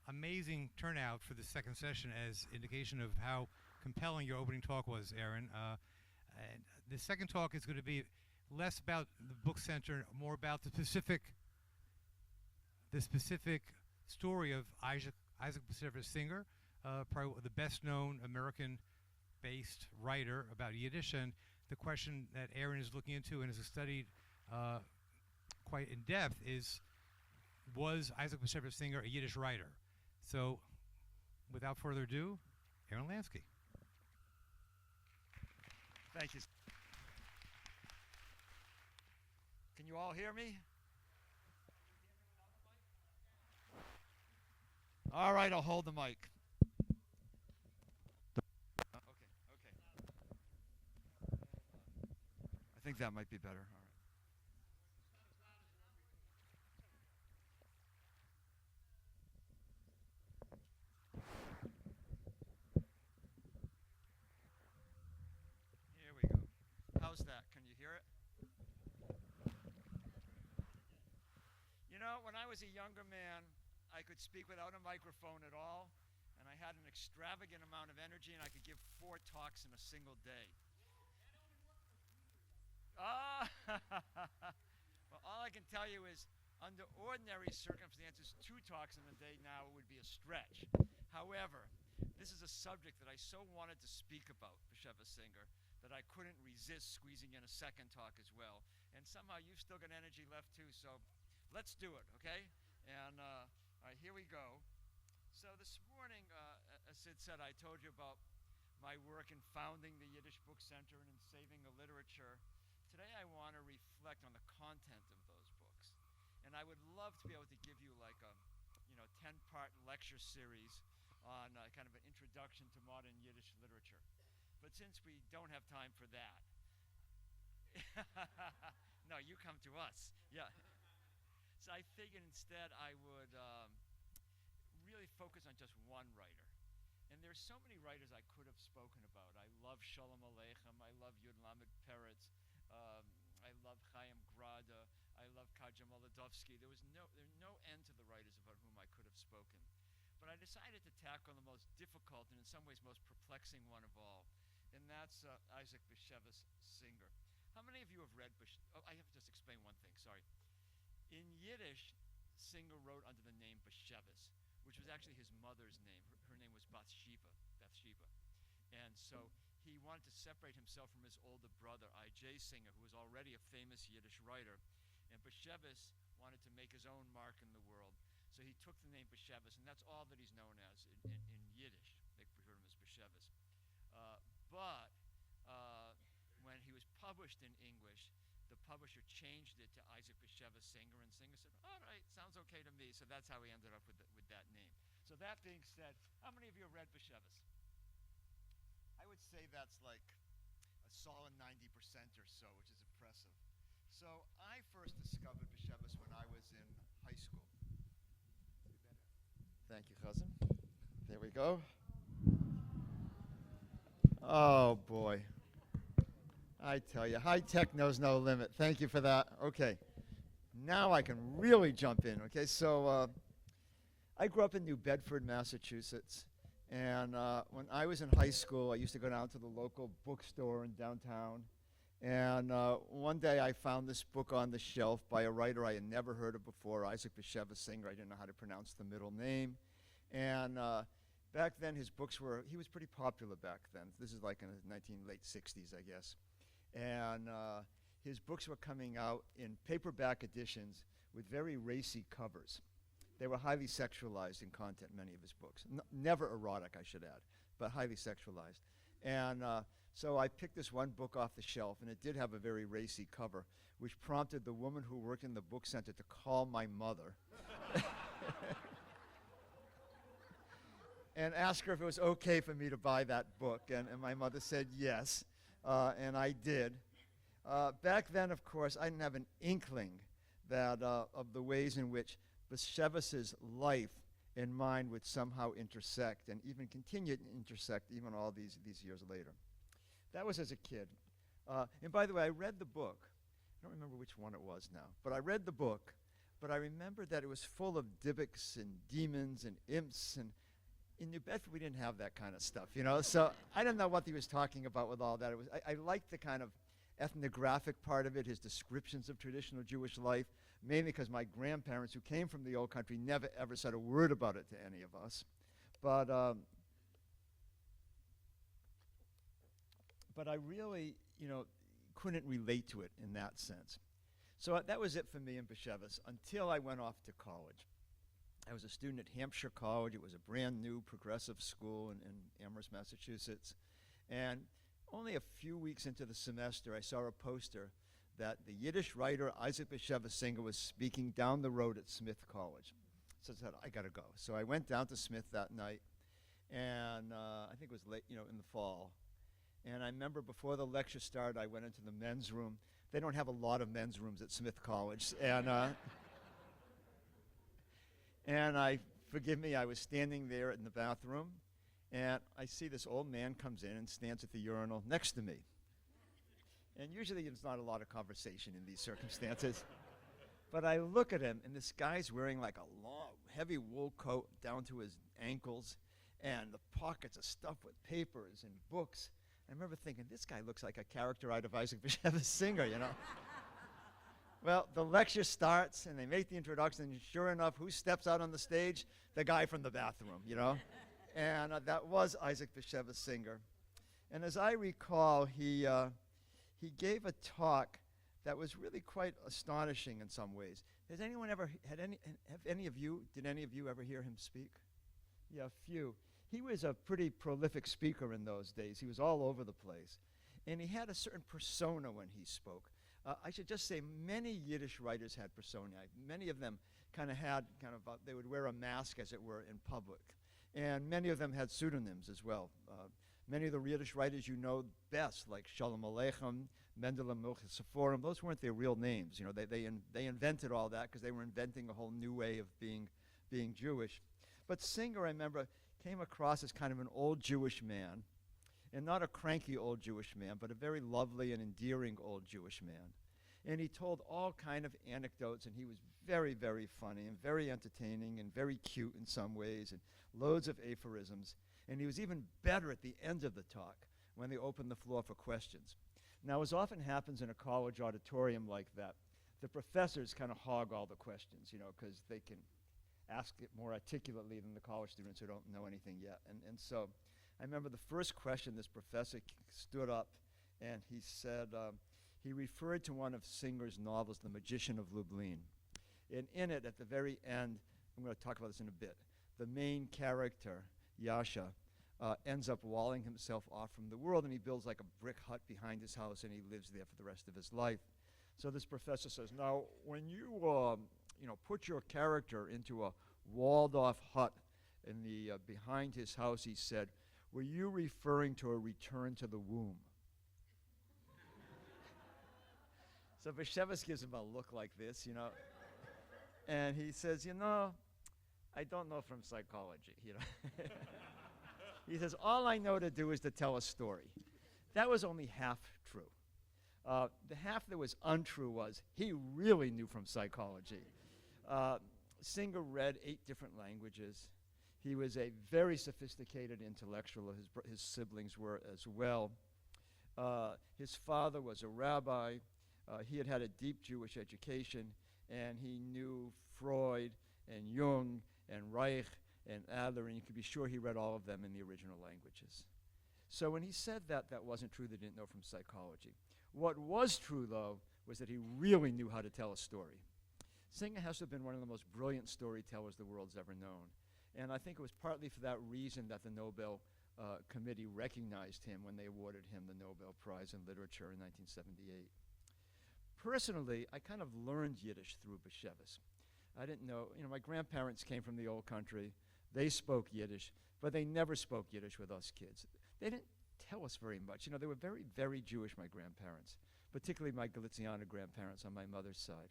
amazing turnout for the second session as indication of how compelling your opening talk was, Aaron. And the second talk is going to be less about the book center, more about the specific story of Isaac Bashevis Singer, probably the best-known American-based writer about Yiddish, and the question that Aaron is looking into and has studied quite in depth is, was Isaac Bashevis Singer a Yiddish writer? So, without further ado, Aaron Lansky. Thank you. Can you all hear me? All right, I'll hold the mic. Okay. I think that might be better. All right. Here we go. How's that? Can you hear it? You know, when I was a younger man, I could speak without a microphone at all, and I had an extravagant amount of energy, and I could give 4 talks in a single day. Well, all I can tell you is, under ordinary circumstances, 2 talks in a day now would be a stretch. However, this is a subject that I so wanted to speak about, Bashevis Singer, that I couldn't resist squeezing in a second talk as well. And somehow you've still got energy left too, so let's do it, okay? And all right, here we go. So this morning, as Sid said, I told you about my work in founding the Yiddish Book Center and in saving the literature. Today I want to reflect on the content of those books. And I would love to be able to give you like a 10-part lecture series on kind of an introduction to modern Yiddish literature. But since we don't have time for that, no, you come to us. Yeah. So I figured instead I would really focus on just one writer. And there's so many writers I could have spoken about. I love Shalom Aleichem. I love Yud Lamed Peretz. I love Chaim Grada. I love Kaja Molodovsky. There's no end to the writers about whom I could have spoken. But I decided to tackle the most difficult and in some ways most perplexing one of all, and that's Isaac Bashevis Singer. How many of you have read I have to just explain one thing, sorry. In Yiddish, Singer wrote under the name Bashevis, which was actually his mother's name. Her name was Bathsheba. And so he wanted to separate himself from his older brother, I.J. Singer, who was already a famous Yiddish writer. And Bashevis wanted to make his own mark in the world. So he took the name Bashevis, and that's all that he's known as in Yiddish. They refer to him as Bashevis. But when he was published in English, the publisher changed it to Isaac Bashevis Singer, and Singer said, all right, sounds okay to me. So that's how he ended up with that name. So that being said, how many of you have read Bashevis? I would say that's like a solid 90% or so, which is impressive. So I first discovered Bashevis when I was in high school. Thank you, cousin. There we go. Oh, boy. I tell you, high tech knows no limit. Thank you for that. Okay. Now I can really jump in. Okay, so I grew up in New Bedford, Massachusetts. And when I was in high school, I used to go down to the local bookstore in downtown. And one day I found this book on the shelf by a writer I had never heard of before, Isaac Bashevis Singer. I didn't know how to pronounce the middle name. And back then his books he was pretty popular back then. This is like in the late 60s, I guess. And his books were coming out in paperback editions with very racy covers. They were highly sexualized in content, many of his books. Never erotic, I should add, but highly sexualized. And so I picked this one book off the shelf, and it did have a very racy cover, which prompted the woman who worked in the book center to call my mother and ask her if it was okay for me to buy that book. And my mother said yes, and I did. Back then, of course, I didn't have an inkling that of the ways in which Bashevis's life and mine would somehow intersect and even continue to intersect even all these years later. That was as a kid. And by the way, I read the book. I don't remember which one it was now, but I read the book but I remember that it was full of Dybbuk's and demons and imps, and in New Bedford we didn't have that kind of stuff, you know. So I don't know what he was talking about with all that. It was I liked the kind of ethnographic part of it, his descriptions of traditional Jewish life, mainly because my grandparents, who came from the old country, never ever said a word about it to any of us. But I really, you know, couldn't relate to it in that sense. So that was it for me in B'Shevas until I went off to college. I was a student at Hampshire College. It was a brand new progressive school in Amherst, Massachusetts. And only a few weeks into the semester, I saw a poster that the Yiddish writer Isaac Bashevis Singer was speaking down the road at Smith College. So I said, I got to go. So I went down to Smith that night, and I think it was late, you know, in the fall. And I remember before the lecture started, I went into the men's room. They don't have a lot of men's rooms at Smith College. And forgive me, I was standing there in the bathroom, and I see this old man comes in and stands at the urinal next to me. And usually there's not a lot of conversation in these circumstances. But I look at him, and this guy's wearing like a long, heavy wool coat down to his ankles, and the pockets are stuffed with papers and books. I remember thinking, this guy looks like a character out of Isaac Bashevis Singer, you know. Well, the lecture starts, and they make the introduction, and sure enough, who steps out on the stage? The guy from the bathroom, you know. And that was Isaac Bashevis Singer. And as I recall, he gave a talk that was really quite astonishing in some ways. Has anyone ever did any of you ever hear him speak? Yeah, a few. He was a pretty prolific speaker in those days. He was all over the place. And he had a certain persona when he spoke. I should just say many Yiddish writers had personae. Many of them they would wear a mask, as it were, in public. And many of them had pseudonyms as well. Many of the Yiddish writers you know best, like Shalom Aleichem, Mendele Milchus Sephorim, those weren't their real names. You know, they invented all that because they were inventing a whole new way of being Jewish. But Singer, I remember, came across as kind of an old Jewish man, and not a cranky old Jewish man, but a very lovely and endearing old Jewish man. And he told all kind of anecdotes, and he was very, very funny and very entertaining and very cute in some ways, and loads of aphorisms. And he was even better at the end of the talk when they opened the floor for questions. Now, as often happens in a college auditorium like that, the professors kind of hog all the questions, you know, because they can ask it more articulately than the college students who don't know anything yet. And so I remember the first question, this professor stood up and he said, he referred to one of Singer's novels, The Magician of Lublin. And in it, at the very end, I'm going to talk about this in a bit, the main character, Yasha, ends up walling himself off from the world, and he builds like a brick hut behind his house, and he lives there for the rest of his life. So this professor says, now, when you put your character into a walled-off hut in the behind his house, he said, were you referring to a return to the womb? So Bashevis gives him a look like this, you know, and he says, you know, I don't know from psychology, you know. He says, all I know to do is to tell a story. That was only half true. The half that was untrue was he really knew from psychology. Singer read 8 different languages. He was a very sophisticated intellectual. His siblings were as well. His father was a rabbi. He had had a deep Jewish education, and he knew Freud and Jung and Reich and Adler, and you could be sure he read all of them in the original languages. So when he said that, that wasn't true. They didn't know from psychology. What was true, though, was that he really knew how to tell a story. Singer has to have been one of the most brilliant storytellers the world's ever known. And I think it was partly for that reason that the Nobel Committee recognized him when they awarded him the Nobel Prize in Literature in 1978. Personally, I kind of learned Yiddish through Bashevis. I didn't know, my grandparents came from the old country. They spoke Yiddish, but they never spoke Yiddish with us kids. They didn't tell us very much. They were very, very Jewish, my grandparents, particularly my Galiciana grandparents on my mother's side.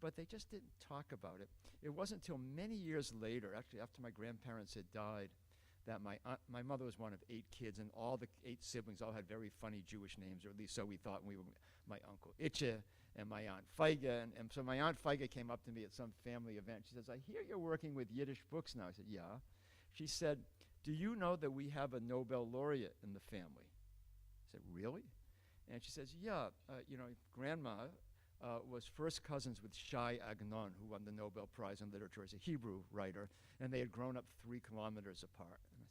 But they just didn't talk about it. It wasn't until many years later, actually after my grandparents had died, that my mother was one of 8 kids, and all the 8 siblings all had very funny Jewish names, or at least so we thought when we were my uncle Itche and my aunt Feiga. And so my aunt Feiga came up to me at some family event. She says, I hear you're working with Yiddish books now. I said, yeah. She said, do you know that we have a Nobel laureate in the family? I said, really? And she says, yeah, Grandma was first cousins with Shai Agnon, who won the Nobel Prize in Literature as a Hebrew writer, and they had grown up 3 kilometers apart. And I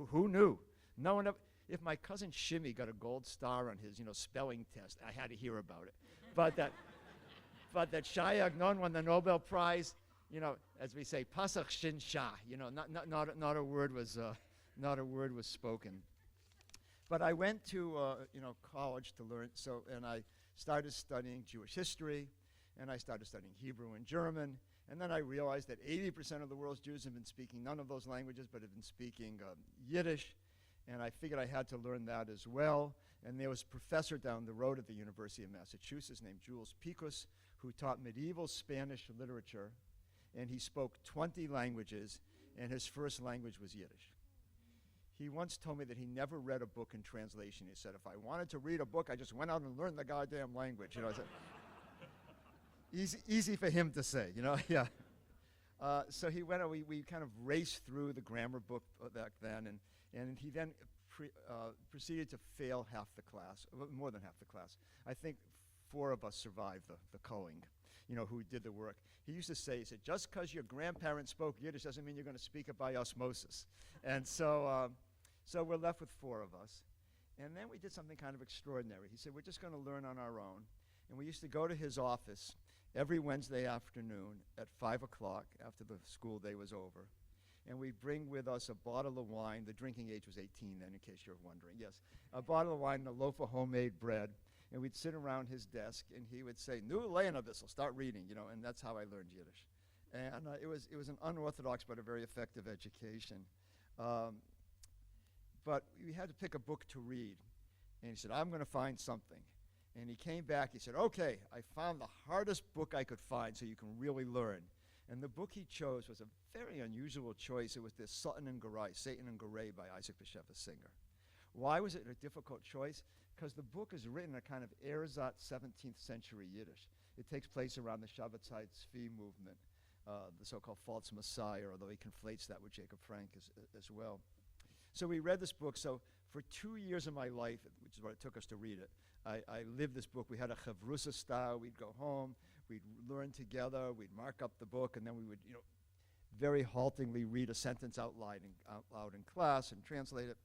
said, who knew? No one ever. If my cousin Shimmy got a gold star on his, spelling test, I had to hear about it. but that Shai Agnon won the Nobel Prize, as we say, Pasach Shin Shah, not a word was spoken. But I went to college to learn, and I started studying Jewish history, and I started studying Hebrew and German, and then I realized that 80% of the world's Jews have been speaking none of those languages, but have been speaking Yiddish, and I figured I had to learn that as well. And there was a professor down the road at the University of Massachusetts named Jules Picus, who taught medieval Spanish literature, and he spoke 20 languages, and his first language was Yiddish. He once told me that he never read a book in translation. He said, if I wanted to read a book, I just went out and learned the goddamn language. I said, easy for him to say, yeah. So he went, we kind of raced through the grammar book back then, and he then proceeded to fail half the class, more than half the class. I think 4 of us survived the culling, who did the work. He used to say, he said, just because your grandparents spoke Yiddish doesn't mean you're going to speak it by osmosis. And so we're left with 4 of us. And then we did something kind of extraordinary. He said, we're just going to learn on our own. And we used to go to his office every Wednesday afternoon at 5 o'clock after the school day was over. And we'd bring with us a bottle of wine. The drinking age was 18 then, in case you're wondering. Yes, a bottle of wine and a loaf of homemade bread. And we'd sit around his desk, and he would say, Nu Lena Bissel, start reading, and that's how I learned Yiddish. And it was an unorthodox but a very effective education. But we had to pick a book to read. And he said, I'm going to find something. And he came back, he said, okay, I found the hardest book I could find so you can really learn. And the book he chose was a very unusual choice. It was this Satan and Garay by Isaac Bashevis Singer. Why was it a difficult choice? Because the book is written in a kind of ersatz 17th century Yiddish. It takes place around the Shabbat Tzvi movement, the so-called false messiah, although he conflates that with Jacob Frank as well. So we read this book. So for 2 years of my life, which is what it took us to read it, I lived this book. We had a chavrusa style. We'd go home. We'd learn together. We'd mark up the book, and then we would, very haltingly read a sentence out loud in class and translate it.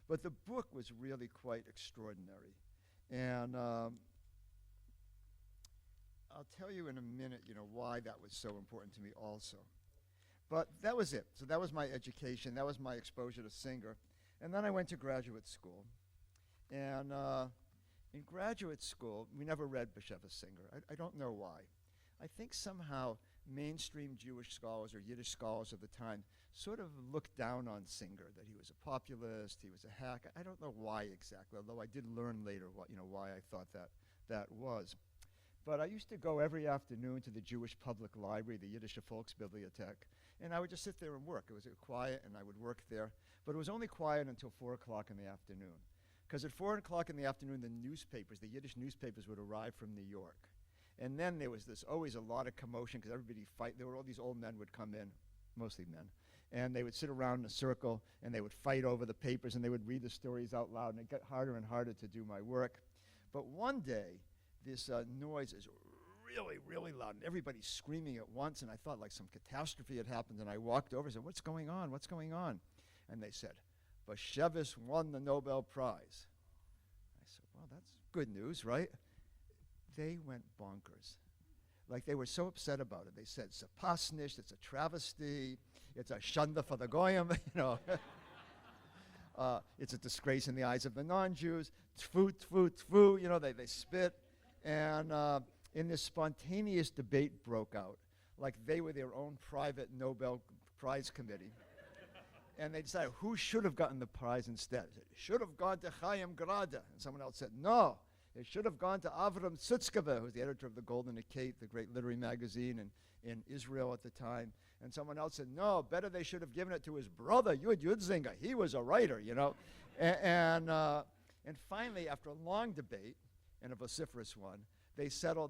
But the book was really quite extraordinary. And I'll tell you in a minute, why that was so important to me also. But that was it. So that was my education. That was my exposure to Singer. And then I went to graduate school. And in graduate school, we never read Bashevis Singer. I don't know why. I think somehow mainstream Jewish scholars or Yiddish scholars of the time sort of looked down on Singer, that he was a populist, he was a hack. I don't know why exactly, although I did learn later why I thought that was. But I used to go every afternoon to the Jewish Public Library, the Yiddish Volksbibliothek, and I would just sit there and work. It was quiet, and I would work there. But it was only quiet until 4 o'clock in the afternoon. Because at 4 o'clock in the afternoon, the Yiddish newspapers would arrive from New York. And then there was always a lot of commotion because there were all these old men would come in, mostly men, and they would sit around in a circle, and they would fight over the papers, and they would read the stories out loud, and it got harder and harder to do my work. But one day, this noise is really, really loud, and everybody's screaming at once, and I thought like some catastrophe had happened, and I walked over and said, what's going on? What's going on? And they said, Bashevis won the Nobel Prize. I said, well, that's good news, right? They went bonkers. Like, they were so upset about it. They said, Zapasnish, it's a travesty, it's a shanda for the goyim, it's a disgrace in the eyes of the non-Jews, tfu, tfu, tfu, they spit. And in this spontaneous debate broke out, like they were their own private Nobel Prize committee. And they decided who should have gotten the prize instead. It should have gone to Chaim Grada. And someone else said, no, It should have gone to Avram Sutzkever, who was the editor of the Golden Acate, the great literary magazine in Israel at the time. And someone else said, no, better they should have given it to his brother, Yud Yudzinga. He was a writer, you know. And finally, after a long debate, and a vociferous one, they settled,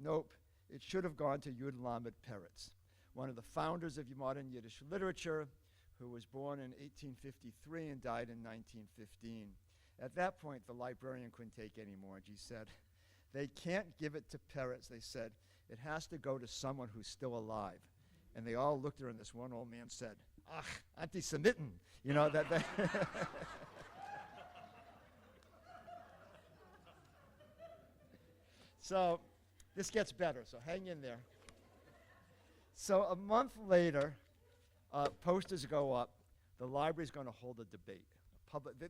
nope, it should have gone to Yud Lamed Peretz, one of the founders of modern Yiddish literature, who was born in 1853 and died in 1915. At that point, the librarian couldn't take any more, and she said, they can't give it to Peretz. They said, it has to go to someone who's still alive. And they all looked at her, and this one old man said, ach, anti-Semitin. You know, that. So this gets better, so hang in there. So a month later, posters go up. The library's going to hold a debate.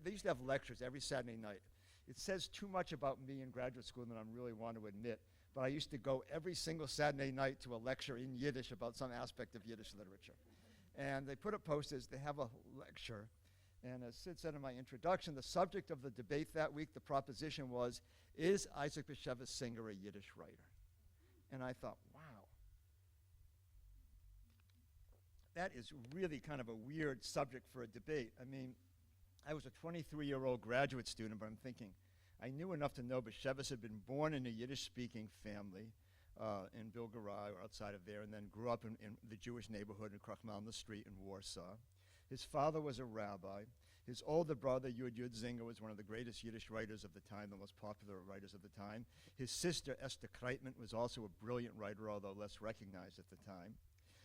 They used to have lectures every Saturday night. It says too much about me in graduate school than I really want to admit, but I used to go every single Saturday night to a lecture in Yiddish about some aspect of Yiddish literature. And they put up posters. They have a lecture. And as Sid said in my introduction, the subject of the debate that week, the proposition was, is Isaac Bashevis Singer a Yiddish writer? And I thought, wow. That is really kind of a weird subject for a debate. I mean, I was a 23-year-old graduate student, but I'm thinking, I knew enough to know Bashevis had been born in a Yiddish-speaking family in Bilgarai or outside of there, and then grew up in the Jewish neighborhood in Krachmalna Street in Warsaw. His father was a rabbi. His older brother, Yud Yudzinga, was one of the greatest Yiddish writers of the time, the most popular writers of the time. His sister, Esther Kreitman, was also a brilliant writer, although less recognized at the time.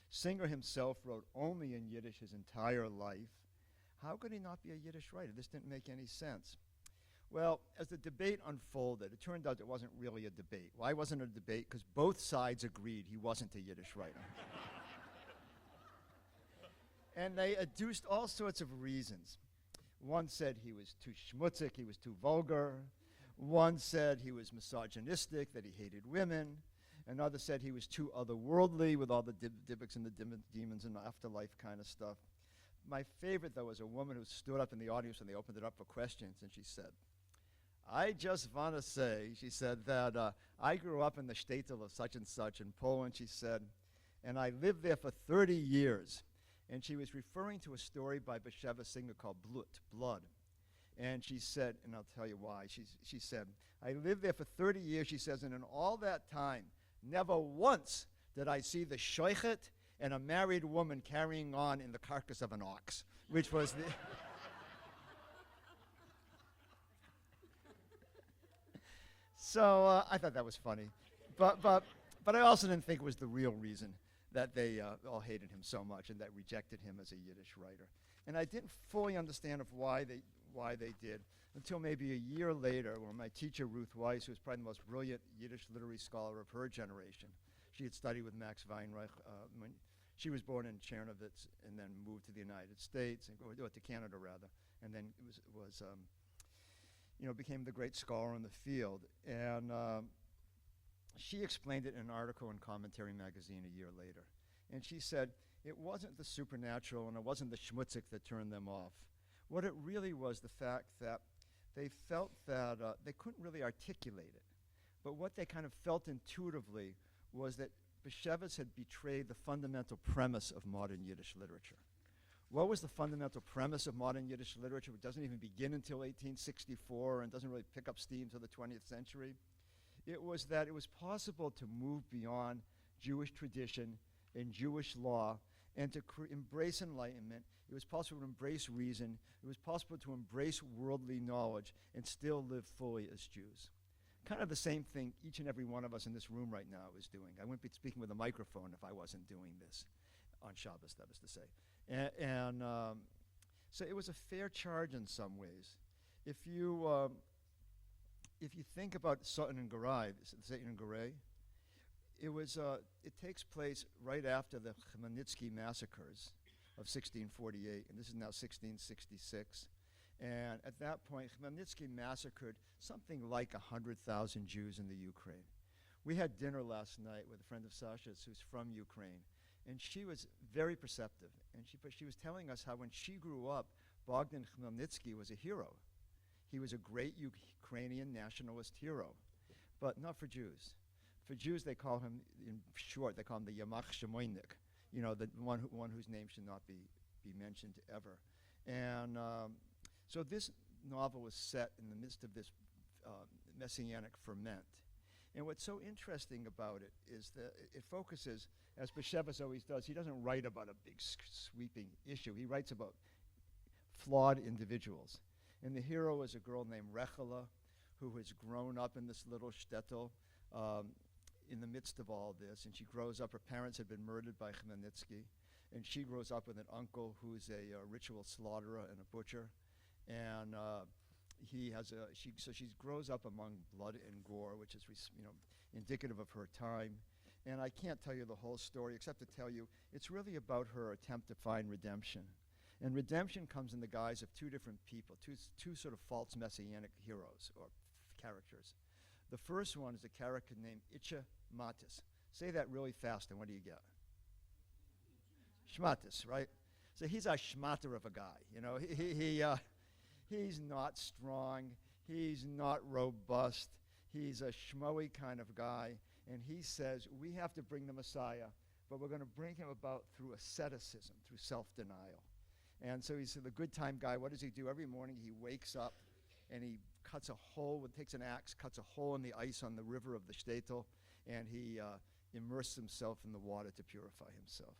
Singer himself wrote only in Yiddish his entire life. How could he not be a Yiddish writer? This didn't make any sense. Well, as the debate unfolded, it turned out it wasn't really a debate. Why wasn't it a debate? Because both sides agreed he wasn't a Yiddish writer. And they adduced all sorts of reasons. One said he was too schmutzig, he was too vulgar. One said he was misogynistic, that he hated women. Another said he was too otherworldly with all the Dybbuk's and the demons and the afterlife kind of stuff. My favorite, though, was a woman who stood up in the audience when they opened it up for questions, and she said, I just want to say, she said, that I grew up in the shtetl of such and such in Poland, she said, and I lived there for 30 years. And she was referring to a story by Bashevis Singer called Blood. And she said, and I'll tell you why, she said, I lived there for 30 years, she says, and in all that time, never once did I see the shoichet and a married woman carrying on in the carcass of an ox, which was the... So I thought that was funny. But I also didn't think it was the real reason that they all hated him so much and that rejected him as a Yiddish writer. And I didn't fully understand why they did until maybe a year later, when my teacher, Ruth Weiss, who was probably the most brilliant Yiddish literary scholar of her generation, she had studied with Max Weinreich. When she was born in Chernovitz and then moved to the United States, or to Canada rather, and then became the great scholar in the field. And she explained it in an article in Commentary magazine a year later. And she said, it wasn't the supernatural and it wasn't the schmutzig that turned them off. What it really was the fact that they felt that they couldn't really articulate it. But what they kind of felt intuitively was that Bashevis had betrayed the fundamental premise of modern Yiddish literature. What was the fundamental premise of modern Yiddish literature? It doesn't even begin until 1864 and doesn't really pick up steam until the 20th century. It was that it was possible to move beyond Jewish tradition and Jewish law and to embrace enlightenment. It was possible to embrace reason. It was possible to embrace worldly knowledge and still live fully as Jews. Kind of the same thing each and every one of us in this room right now is doing. I wouldn't be speaking with a microphone if I wasn't doing this on Shabbos, that is to say. So it was a fair charge in some ways. If you think about Satan and Garai, it takes place right after the Khmelnytsky massacres of 1648, and this is now 1666. And at that point, Khmelnytsky massacred something like 100,000 Jews in the Ukraine. We had dinner last night with a friend of Sasha's who's from Ukraine, and she was very perceptive. And she was telling us how when she grew up, Bogdan Khmelnytsky was a hero. He was a great Ukrainian nationalist hero, but not for Jews. For Jews, they call him, in short, they call him the Yamach Shemoinik, the one whose name should not be mentioned ever. And so this novel was set in the midst of this messianic ferment. And what's so interesting about it is that it focuses, as Bashevis always does, he doesn't write about a big sweeping issue. He writes about flawed individuals. And the hero is a girl named Rechala, who has grown up in this little shtetl in the midst of all this. And she grows up, her parents had been murdered by Khmelnytsky. And she grows up with an uncle who's a ritual slaughterer and a butcher. And she grows up among blood and gore, which is indicative of her time. And I can't tell you the whole story except to tell you it's really about her attempt to find redemption. And redemption comes in the guise of two different people, two sort of false messianic heroes or characters. The first one is a character named Itcha Matis. Say that really fast, and what do you get? Shmatis, right? So he's a shmatter of a guy. He's not strong. He's not robust. He's a schmoey kind of guy. And he says, we have to bring the Messiah, but we're going to bring him about through asceticism, through self-denial. And so he's the good time guy. What does he do? Every morning he wakes up and he cuts a hole, takes an axe, cuts a hole in the ice on the river of the shtetl, and he immerses himself in the water to purify himself.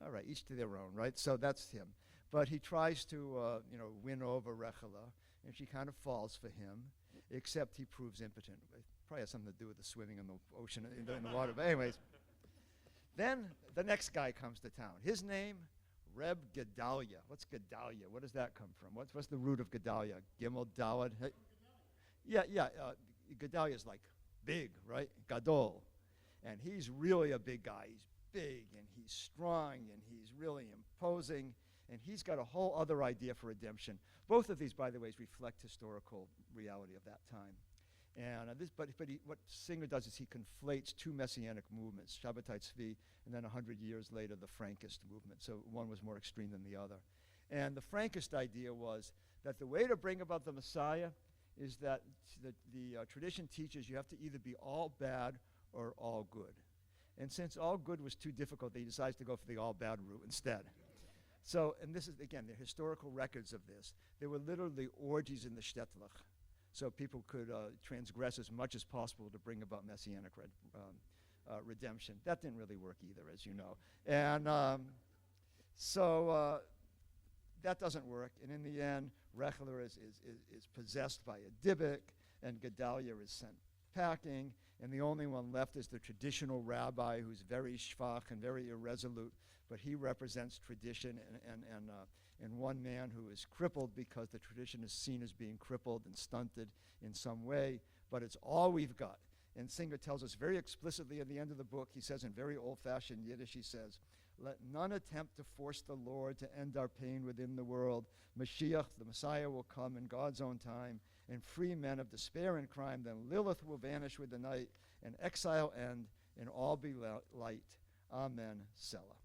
All right, each to their own, right? So that's him. But he tries to, win over Rechala, and she kind of falls for him, except he proves impotent. It probably has something to do with the swimming in the ocean, in the water. But anyways, then the next guy comes to town. His name, Reb Gedalia. What's Gedalia? What does that come from? What's the root of Gedalia? Gimel, Dalad? Hey. Yeah. Gedalia is like big, right? Gadol. And he's really a big guy. He's big, and he's strong, and he's really imposing, and he's got a whole other idea for redemption. Both of these, by the way, reflect historical reality of that time. And what Singer does is he conflates two messianic movements, Shabbatai Tzvi, and then 100 years later, the Frankist movement. So one was more extreme than the other. And the Frankist idea was that the way to bring about the Messiah is that the tradition teaches you have to either be all bad or all good. And since all good was too difficult, they decided to go for the all bad route instead. So, and this is, again, the historical records of this. There were literally orgies in the shtetl, so people could transgress as much as possible to bring about messianic redemption. That didn't really work either, as you know. And so that doesn't work. And in the end, Rechala is possessed by a Dybbuk, and Gedalia is sent packing, and the only one left is the traditional rabbi who's very shvach and very irresolute, but he represents tradition and one man who is crippled because the tradition is seen as being crippled and stunted in some way, but it's all we've got. And Singer tells us very explicitly at the end of the book, he says in very old-fashioned Yiddish, he says, "Let none attempt to force the Lord to end our pain within the world. Mashiach, the Messiah, will come in God's own time and free men of despair and crime. Then Lilith will vanish with the night and exile end and all be light. Amen, Selah."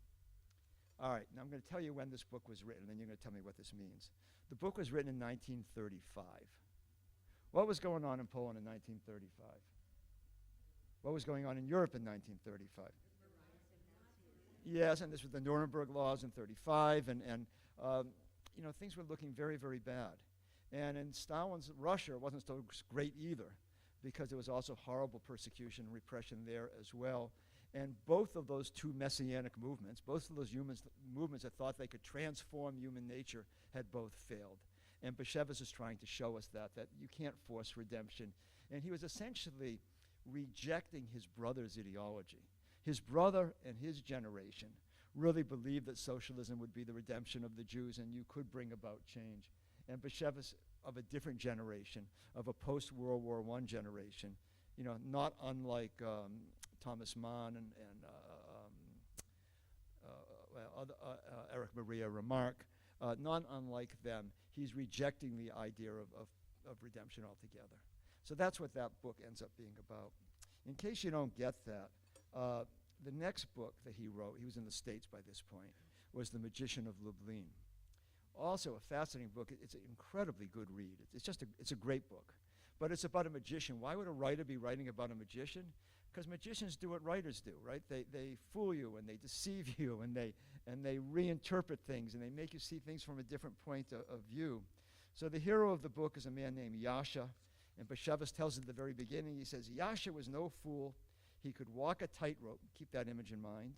All right, now I'm going to tell you when this book was written, and you're going to tell me what this means. The book was written in 1935. What was going on in Poland in 1935? What was going on in Europe in 1935? Yes, and this was the Nuremberg laws in 35, and things were looking very, very bad. And in Stalin's Russia, it wasn't so great either, because there was also horrible persecution and repression there as well. And both of those two messianic movements, both of those movements that thought they could transform human nature, had both failed. And Bashevis is trying to show us that you can't force redemption. And he was essentially rejecting his brother's ideology. His brother and his generation really believed that socialism would be the redemption of the Jews and you could bring about change. And Bashevis, of a different generation, of a post-World War I generation, not unlike Thomas Mann and Erich Maria Remarque, not unlike them, he's rejecting the idea of redemption altogether. So that's what that book ends up being about. In case you don't get that, the next book that he wrote, he was in the States by this point, was The Magician of Lublin. Also a fascinating book. It's an incredibly good read. It's a great book. But it's about a magician. Why would a writer be writing about a magician? Because magicians do what writers do, right? They fool you and they deceive you and they reinterpret things and they make you see things from a different point of view. So the hero of the book is a man named Yasha, and Bashevis tells at the very beginning, he says, Yasha was no fool. He could walk a tightrope, keep that image in mind,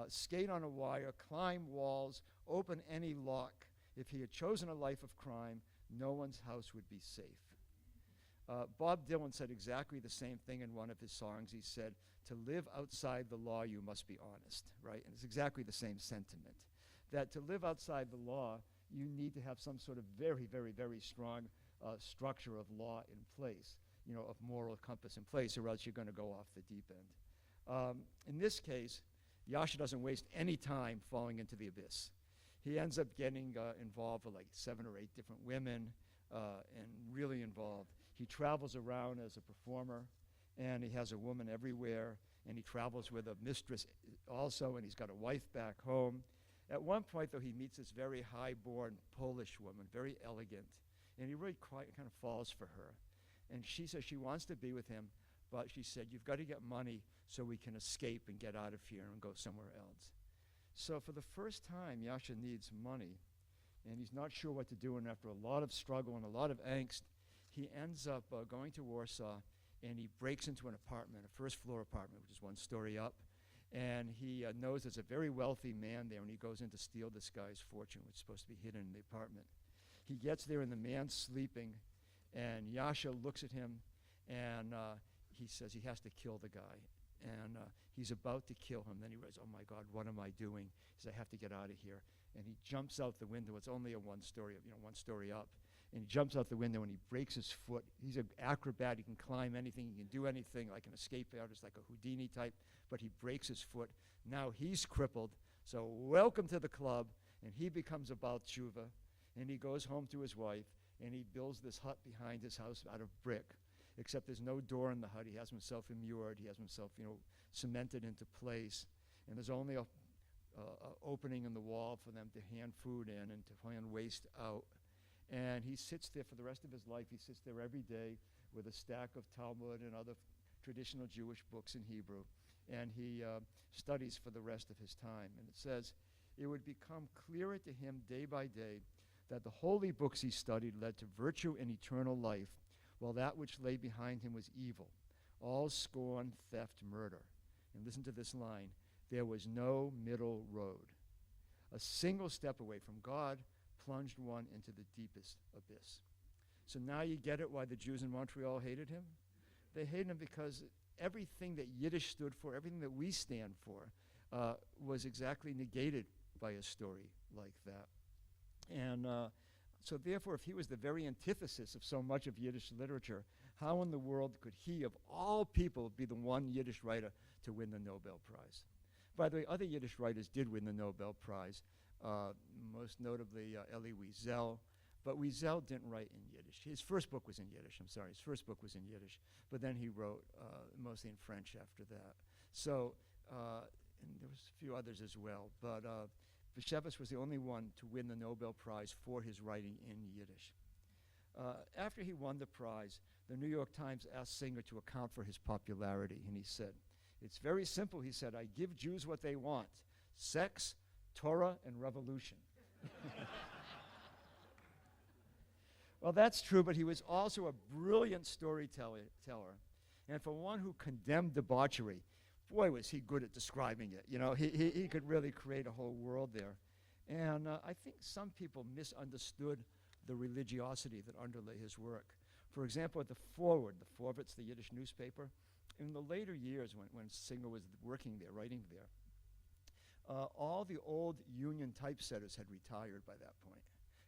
skate on a wire, climb walls, open any lock. If he had chosen a life of crime, no one's house would be safe. Bob Dylan said exactly the same thing in one of his songs. He said, to live outside the law, you must be honest, right? And it's exactly the same sentiment. That to live outside the law, you need to have some sort of very, very, very strong structure of law in place, of moral compass in place, or else you're going to go off the deep end. In this case, Yasha doesn't waste any time falling into the abyss. He ends up getting involved with like 7 or 8 different women and really involved. He travels around as a performer, and he has a woman everywhere, and he travels with a mistress also, and he's got a wife back home. At one point, though, he meets this very high-born Polish woman, very elegant, and he really kind of falls for her. And she says she wants to be with him, but she said, you've got to get money so we can escape and get out of here and go somewhere else. So for the first time, Yasha needs money, and he's not sure what to do, and after a lot of struggle and a lot of angst, he ends up going to Warsaw, and he breaks into an apartment, a first-floor apartment, which is 1 story up, and he knows there's a very wealthy man there, and he goes in to steal this guy's fortune, which is supposed to be hidden in the apartment. He gets there, and the man's sleeping, and Yasha looks at him, and he says he has to kill the guy. And he's about to kill him. Then he realizes, oh, my God, what am I doing? He says, I have to get out of here. And he jumps out the window. It's only a 1 story, 1 story up. And he jumps out the window, and he breaks his foot. He's an acrobat. He can climb anything. He can do anything, like an escape artist, like a Houdini type. But he breaks his foot. Now he's crippled. So welcome to the club. And he becomes a Baal Tshuva. And he goes home to his wife, and he builds this hut behind his house out of brick. Except there's no door in the hut. He has himself immured. He has himself, cemented into place. And there's only a opening in the wall for them to hand food in and to hand waste out. And he sits there for the rest of his life. He sits there every day with a stack of Talmud and other traditional Jewish books in Hebrew. And he studies for the rest of his time. And it says, it would become clearer to him day by day that the holy books he studied led to virtue and eternal life, while that which lay behind him was evil, all scorn, theft, murder. And listen to this line, there was no middle road. A single step away from God plunged one into the deepest abyss. So now you get it why the Jews in Montreal hated him? They hated him because everything that Yiddish stood for, everything that we stand for, was exactly negated by a story like that. And so therefore, if he was the very antithesis of so much of Yiddish literature, how in the world could he, of all people, be the one Yiddish writer to win the Nobel Prize? By the way, other Yiddish writers did win the Nobel Prize, most notably Elie Wiesel, but Wiesel didn't write in Yiddish. His first book was in Yiddish, his first book was in Yiddish, but then he wrote mostly in French after that. So, and there was a few others as well, but Bashevis was the only one to win the Nobel Prize for his writing in Yiddish. After he won the prize, the New York Times asked Singer to account for his popularity, and he said, it's very simple, he said, I give Jews what they want, sex, Torah, and revolution. Well, that's true, but he was also a brilliant storyteller. And for one who condemned debauchery, boy, was he good at describing it. He could really create a whole world there. And I think some people misunderstood the religiosity that underlay his work. For example, at the Forward, the Forward's the Yiddish newspaper, in the later years when Singer was working there, writing there, all the old union typesetters had retired by that point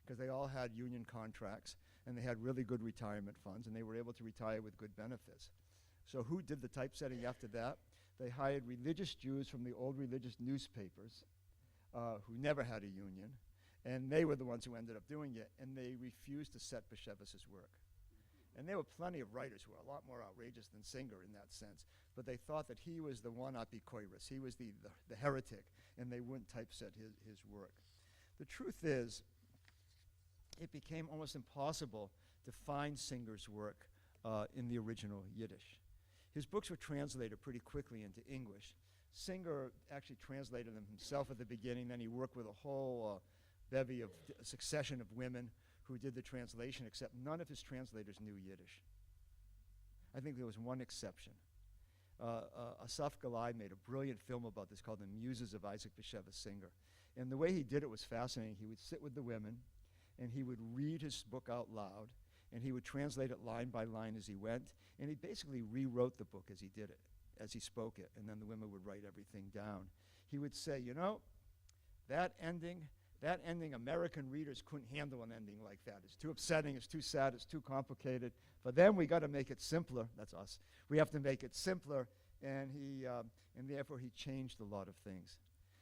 because they all had union contracts and they had really good retirement funds and they were able to retire with good benefits. So who did the typesetting after that? They hired religious Jews from the old religious newspapers who never had a union, and they were the ones who ended up doing it, and they refused to set Bashevis's work. And there were plenty of writers who were a lot more outrageous than Singer in that sense, but they thought that he was the one apikoros, he was the heretic, and they wouldn't typeset his work. The truth is, it became almost impossible to find Singer's work in the original Yiddish. His books were translated pretty quickly into English. Singer actually translated them himself at the beginning, then he worked with a whole bevy of a succession of women who did the translation, except none of his translators knew Yiddish. I think there was one exception. Asaf Galai made a brilliant film about this called The Muses of Isaac Bashevis Singer. And the way he did it was fascinating. He would sit with the women, and he would read his book out loud, and he would translate it line by line as he went, and he basically rewrote the book as he did it, as he spoke it, and then the women would write everything down. He would say, you know, that ending, American readers couldn't handle an ending like that. It's too upsetting, it's too sad, it's too complicated. But then we got to make it simpler. That's us. We have to make it simpler, and therefore he changed a lot of things.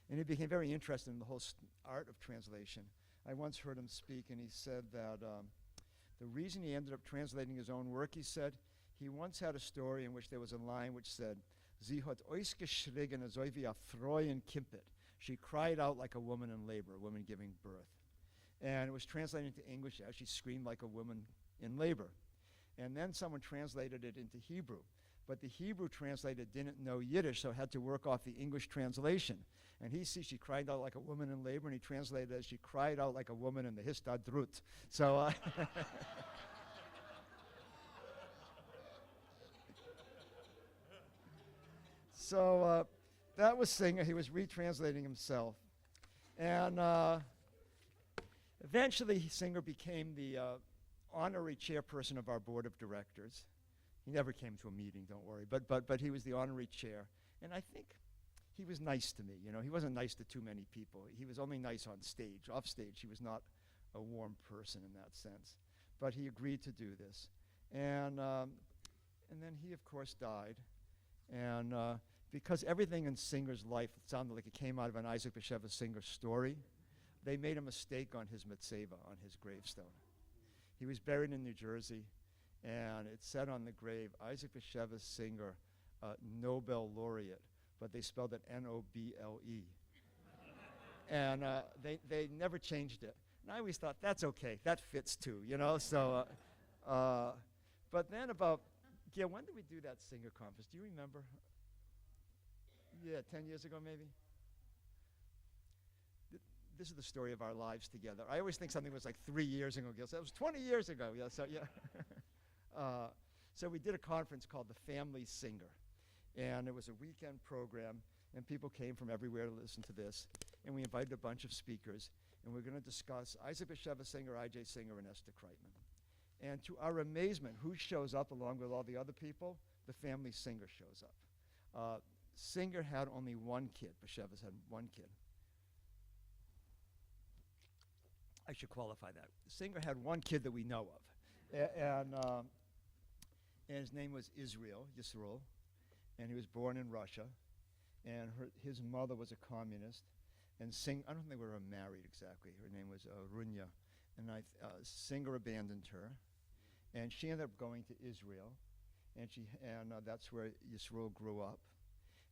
And he became very interested in the whole art of translation. I once heard him speak, and he said that the reason he ended up translating his own work, he said, he once had a story in which there was a line which said, "Sie hat ausgeschrien, so wie a Frau in Kimpet." She cried out like a woman in labor, a woman giving birth. And it was translated into English as she screamed like a woman in labor. And then someone translated it into Hebrew. But the Hebrew translator didn't know Yiddish, so had to work off the English translation. And he sees she cried out like a woman in labor, and he translated it as she cried out like a woman in the Histadrut. So, that was Singer. He was retranslating himself. And eventually, Singer became the honorary chairperson of our board of directors. He never came to a meeting, don't worry, but he was the honorary chair. And I think he was nice to me. You know, he wasn't nice to too many people. He was only nice on stage. Off stage, he was not a warm person in that sense. But he agreed to do this. And then he, of course, died. And because everything in Singer's life sounded like it came out of an Isaac Bashevis Singer story, they made a mistake on his mitzvah, on his gravestone. He was buried in New Jersey, and it said on the grave, Isaac Bashevis Singer, Nobel laureate, but they spelled it N-O-B-L-E. And they never changed it. And I always thought, that's okay, that fits too, you know? So, but then when did we do that Singer conference? Do you remember? Yeah, 10 years ago maybe? This is the story of our lives together. I always think something was like 3 years ago. Gil said, it was 20 years ago. Yeah, so yeah. So we did a conference called The Family Singer. And it was a weekend program, and people came from everywhere to listen to this. And we invited a bunch of speakers, and we're going to discuss Isaac Bashevis Singer, I.J. Singer, and Esther Kreitman. And to our amazement, who shows up along with all the other people? The Family Singer shows up. Singer had only one kid. Bashevis had one kid. I should qualify that. Singer had one kid that we know of. And his name was Yisroel. And he was born in Russia. And his mother was a communist. And I don't think they were married exactly. Her name was Runya. And Singer abandoned her. And she ended up going to Israel. And that's where Yisroel grew up.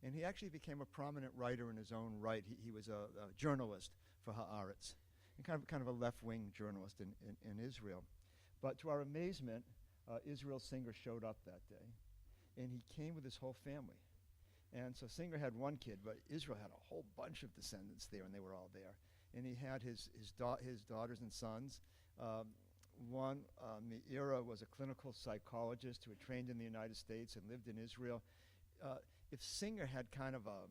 And he actually became a prominent writer in his own right. He was a journalist for Haaretz, and kind of a left-wing journalist in Israel. But to our amazement, Israel Singer showed up that day, and he came with his whole family. And so Singer had one kid, but Israel had a whole bunch of descendants there, and they were all there. And he had his daughters and sons. One, Meira, was a clinical psychologist who had trained in the United States and lived in Israel. If Singer had kind of a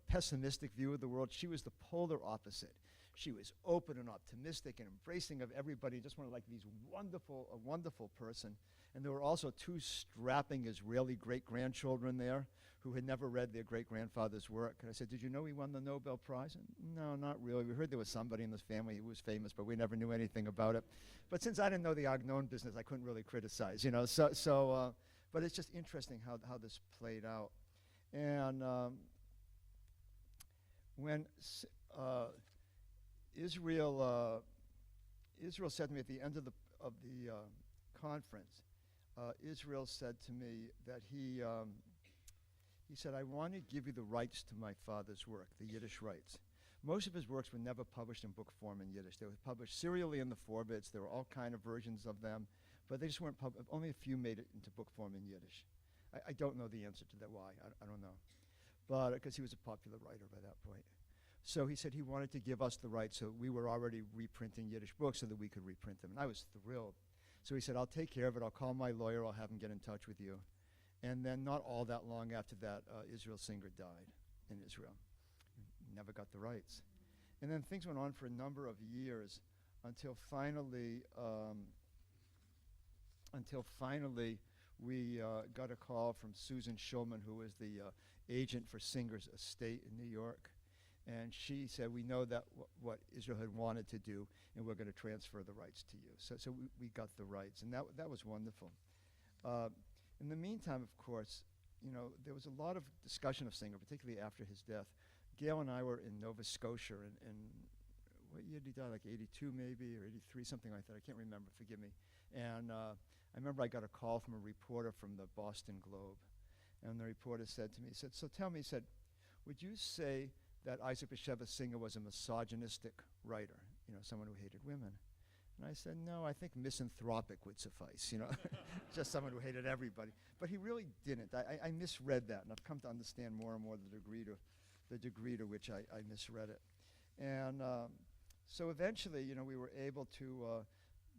pessimistic view of the world, she was the polar opposite. She was open and optimistic and embracing of everybody, just wanted like a wonderful person. And there were also two strapping Israeli great-grandchildren there who had never read their great-grandfather's work. And I said, did you know he won the Nobel Prize? And, no, not really. We heard there was somebody in this family who was famous, but we never knew anything about it. But since I didn't know the Agnon business, I couldn't really criticize, but it's just interesting how this played out. And when Israel said to me at the end of the conference, Israel said to me that he said, I want to give you the rights to my father's work, the Yiddish rights, Most of his works were never published in book form in Yiddish. They were published serially in the Forbits. There were all kind of versions of them, but they just weren't only a few made it into book form in Yiddish. I don't know the answer to that, why. I don't know. But because he was a popular writer by that point. So he said he wanted to give us the rights, so we were already reprinting Yiddish books so that we could reprint them. And I was thrilled. So he said, I'll take care of it. I'll call my lawyer. I'll have him get in touch with you. And then not all that long after that, Israel Singer died in Israel. Never got the rights. And then things went on for a number of years until finally we got a call from Susan Schulman, who was the agent for Singer's estate in New York. And she said, we know that what Israel had wanted to do, and we're going to transfer the rights to you. So we got the rights, and that was wonderful. In the meantime, of course, there was a lot of discussion of Singer, particularly after his death. Gail and I were in Nova Scotia, and what year did he die, like 82 maybe, or 83, something like that. I can't remember, forgive me. And I remember I got a call from a reporter from the Boston Globe, and the reporter said to me, he said, so tell me, he said, would you say that Isaac Bashevis Singer was a misogynistic writer, someone who hated women? And I said, no, I think misanthropic would suffice, just someone who hated everybody. But he really didn't. I misread that, and I've come to understand more and more the degree to which I misread it. And so eventually, we were able to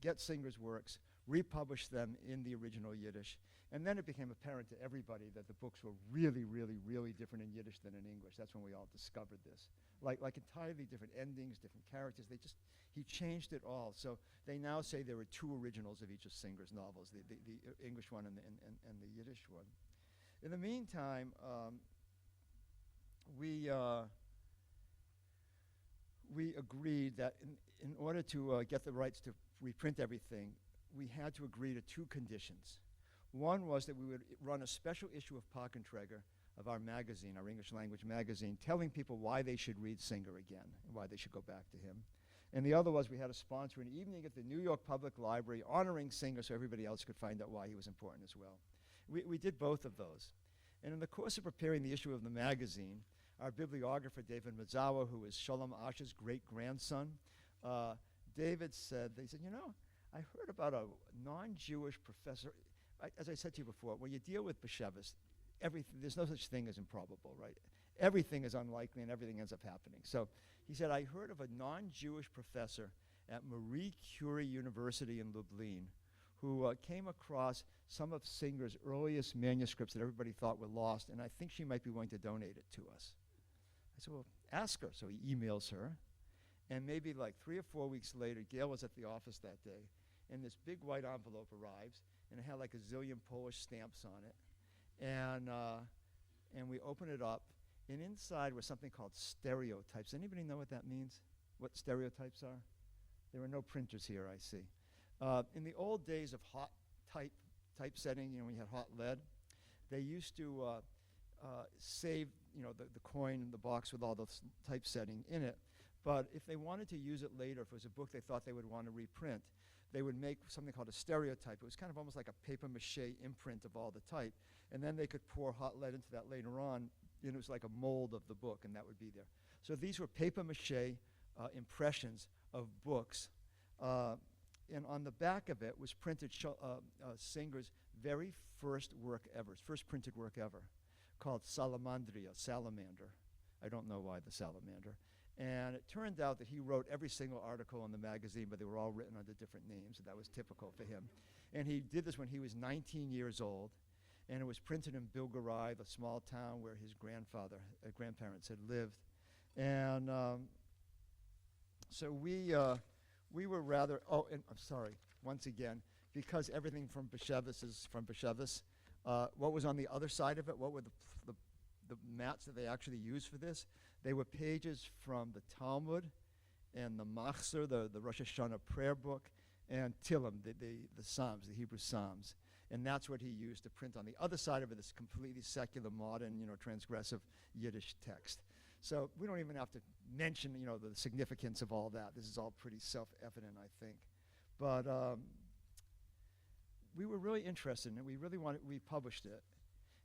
get Singer's works, republish them in the original Yiddish, and then it became apparent to everybody that the books were really, really, really different in Yiddish than in English. That's when we all discovered this. Like entirely different endings, different characters. He changed it all. So they now say there are two originals of each of Singer's novels, the English one and the Yiddish one. In the meantime, we agreed that in order to get the rights to reprint everything, we had to agree to two conditions. One was that we would run a special issue of Pakenträger, of our magazine, our English language magazine, telling people why they should read Singer again and why they should go back to him. And the other was we had to sponsor an evening at the New York Public Library honoring Singer so everybody else could find out why he was important as well. We did both of those. And in the course of preparing the issue of the magazine, our bibliographer, David Mazawa, who is Sholem Asch's great-grandson, David said, I heard about a non-Jewish professor. As I said to you before, when you deal with Bashevis, there's no such thing as improbable, right? Everything is unlikely and everything ends up happening. So he said, I heard of a non-Jewish professor at Marie Curie University in Lublin who came across some of Singer's earliest manuscripts that everybody thought were lost, and I think she might be willing to donate it to us. I said, well, ask her. So he emails her, and maybe like 3 or 4 weeks later, Gail was at the office that day, and this big white envelope arrives, and it had like a zillion Polish stamps on it. And we open it up, and inside was something called stereotypes. Anybody know what that means? What stereotypes are? There are no printers here, I see. In the old days of hot typesetting, when you had hot lead, they used to save, the coin in the box with all the typesetting in it. But if they wanted to use it later, if it was a book they thought they would want to reprint, they would make something called a stereotype. It was kind of almost like a papier-mâché imprint of all the type. And then they could pour hot lead into that later on, and it was like a mold of the book, and that would be there. So these were papier-mâché impressions of books. And on the back of it was printed Singer's very first work ever, his first printed work ever, called Salamandria, Salamander. I don't know why the salamander. And it turned out that he wrote every single article in the magazine, but they were all written under different names, and that was typical for him. And he did this when he was 19 years old, and it was printed in Bilgarai, the small town where his grandparents had lived. And so we were rather, and I'm sorry, once again, because everything from Bashevis is from Bashevis, what was on the other side of it, what were the mats that they actually used for this? They were pages from the Talmud and the Machzor, the Rosh Hashanah prayer book, and Tillim, the Psalms, the Hebrew Psalms. And that's what he used to print on the other side of it, this completely secular, modern, transgressive Yiddish text. So we don't even have to mention, the significance of all that. This is all pretty self-evident, I think. But we were really interested in it. We published it.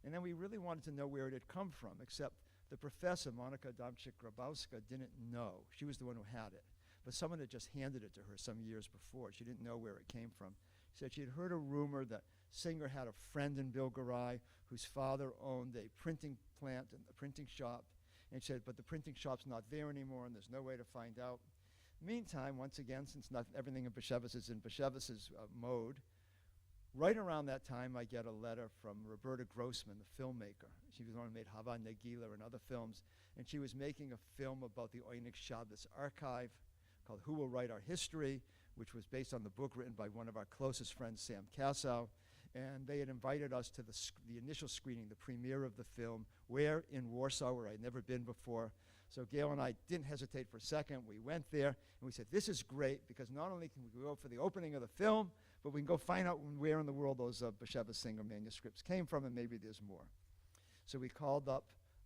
And then we really wanted to know where it had come from, except The professor, Monica Adamczyk-Grabowska, didn't know. She was the one who had it. But someone had just handed it to her some years before. She didn't know where it came from. She said she had heard a rumor that Singer had a friend in Bilgarai whose father owned a printing plant and a printing shop. And she said, but the printing shop's not there anymore and there's no way to find out. Meantime, once again, since not everything in Bashevitz is in Bashevitz's mode, right around that time I get a letter from Roberta Grossman, the filmmaker. She was the one who made Hava Nagila and other films. And she was making a film about the Oynik Shabbos archive called Who Will Write Our History, which was based on the book written by one of our closest friends, Sam Kassow. And they had invited us to the initial screening, the premiere of the film, where in Warsaw, where I'd never been before. So Gail and I didn't hesitate for a second. We went there, and we said, this is great, because not only can we go for the opening of the film, but we can go find out where in the world those Bashevitz Singer manuscripts came from, and maybe there's more. So we called up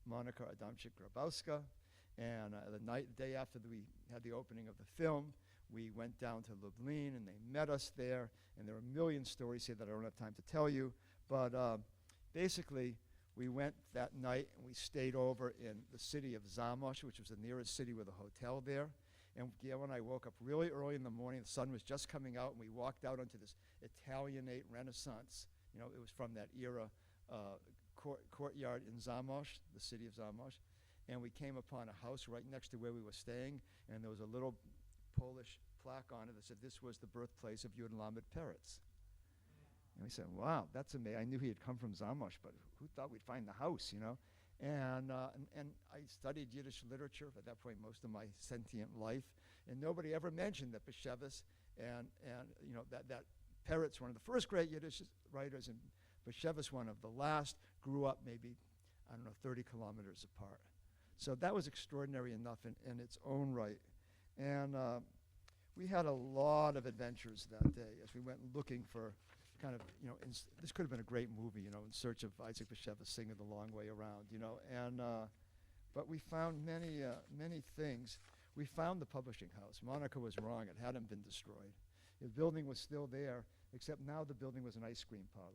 Monica Adamczyk-Grabowska, and the day after we had the opening of the film, we went down to Lublin, and they met us there, and there are a million stories here that I don't have time to tell you, but basically, we went that night, and we stayed over in the city of Zamość, which was the nearest city with a hotel there, and Gail and I woke up really early in the morning. The sun was just coming out, and we walked out onto this Italianate Renaissance. You know, it was from that era courtyard in Zamość, the city of Zamość, and we came upon a house right next to where we were staying, and there was a little Polish plaque on it that said this was the birthplace of Yud Lamed Peretz. And we said, wow, that's amazing. I knew he had come from Zamość, but who thought we'd find the house, you know? And I studied Yiddish literature at that point most of my sentient life, and nobody ever mentioned that Bashevitz and you know, that Peretz, one of the first great Yiddish writers, and Bashevitz, one of the last, grew up maybe, I don't know, 30 kilometers apart. So that was extraordinary enough in its own right. And we had a lot of adventures that day as we went looking for kind of, you know, this could have been a great movie, you know, In Search of Isaac Bashevis Singer, The Long Way Around, you know. And but we found many things. We found the publishing house. Monica was wrong. It hadn't been destroyed. The building was still there, except now the building was an ice cream parlor.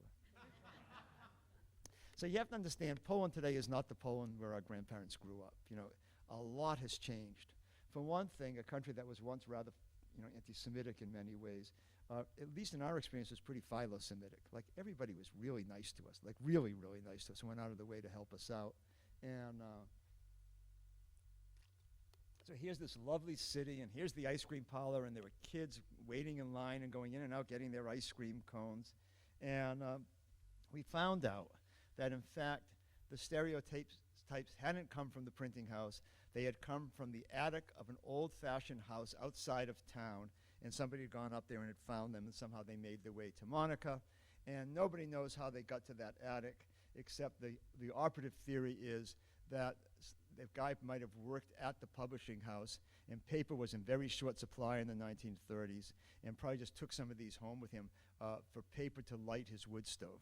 So you have to understand, Poland today is not the Poland where our grandparents grew up. You know, a lot has changed. For one thing, a country that was once rather, you know, anti-Semitic in many ways, at least in our experience, was pretty philo-Semitic. Like, everybody was really nice to us, like really, really nice to us, and went out of the way to help us out. And so here's this lovely city, and here's the ice cream parlor, and there were kids waiting in line and going in and out getting their ice cream cones. And we found out that, in fact, the stereotypes hadn't come from the printing house. They had come from the attic of an old-fashioned house outside of town, and somebody had gone up there and had found them, and somehow they made their way to Monica. And nobody knows how they got to that attic, except the operative theory is that the guy might have worked at the publishing house, and paper was in very short supply in the 1930s, and probably just took some of these home with him for paper to light his wood stove.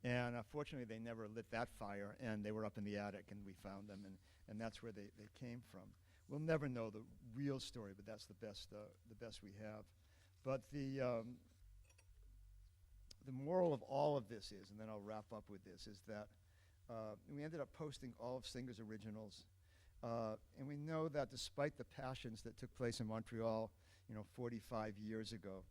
And fortunately, they never lit that fire, and they were up in the attic, and we found them, and that's where they came from. We'll never know the real story, but that's the best we have. But the moral of all of this is, and then I'll wrap up with this, is that we ended up posting all of Singer's originals, and we know that despite the passions that took place in Montreal, you know, 45 years ago,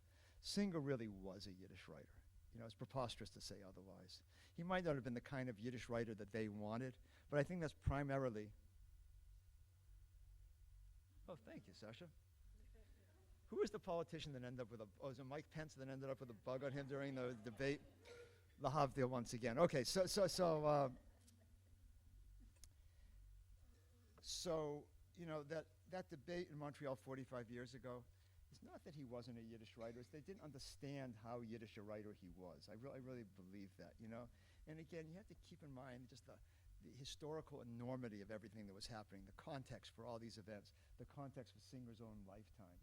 Singer really was a Yiddish writer. You know, it's preposterous to say otherwise. He might not have been the kind of Yiddish writer that they wanted, but I think that's primarily... Oh, thank you, Sasha. Who was the politician that ended up with a... Oh, was it Mike Pence that ended up with a bug on him during the debate? Lahavdil once again. Okay, so you know, that debate in Montreal 45 years ago, it's not that he wasn't a Yiddish writer, it's they didn't understand how Yiddish a writer he was. I really believe that, you know. And again, you have to keep in mind just the historical enormity of everything that was happening, the context for all these events, the context for Singer's own lifetime.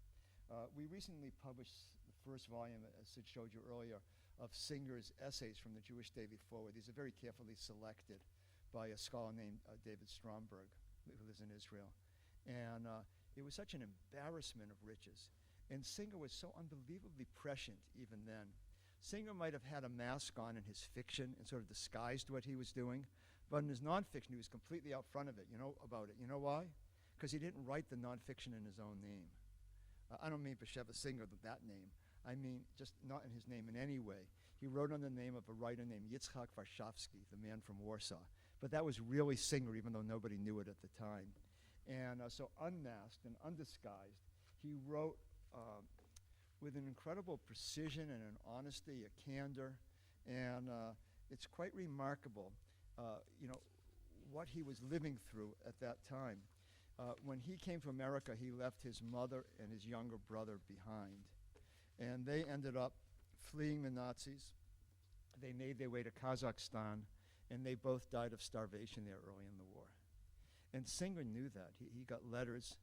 We recently published the first volume, as Sid showed you earlier, of Singer's essays from the Jewish Daily Forward. These are very carefully selected by a scholar named David Stromberg, who lives in Israel. And it was such an embarrassment of riches. And Singer was so unbelievably prescient even then. Singer might have had a mask on in his fiction and sort of disguised what he was doing, But in his nonfiction, he was completely out front of it, about it. You know why? Because he didn't write the nonfiction in his own name. I don't mean Basheva Singer, that name. I mean just not in his name in any way. He wrote on the name of a writer named Yitzhak Warshawski, the man from Warsaw. But that was really Singer, even though nobody knew it at the time. And so unmasked and undisguised, he wrote with an incredible precision and an honesty, a candor, and it's quite remarkable, what he was living through at that time. When he came to America, he left his mother and his younger brother behind, and they ended up fleeing the Nazis. They made their way to Kazakhstan, and they both died of starvation there early in the war. And Singer knew that. He got letters,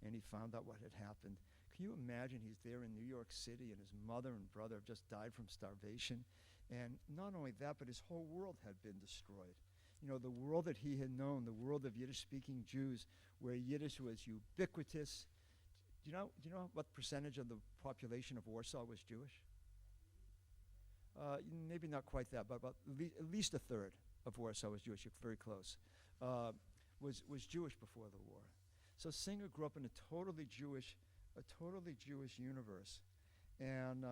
and he found out what had happened. Can you imagine he's there in New York City, and his mother and brother have just died from starvation? And not only that, but his whole world had been destroyed. The world that he had known, the world of Yiddish-speaking Jews, where Yiddish was ubiquitous. Do you know what percentage of the population of Warsaw was Jewish? Maybe not quite that, but about at least a third of Warsaw was Jewish. You're very close. Was Jewish before the war. So Singer grew up in a totally Jewish universe, and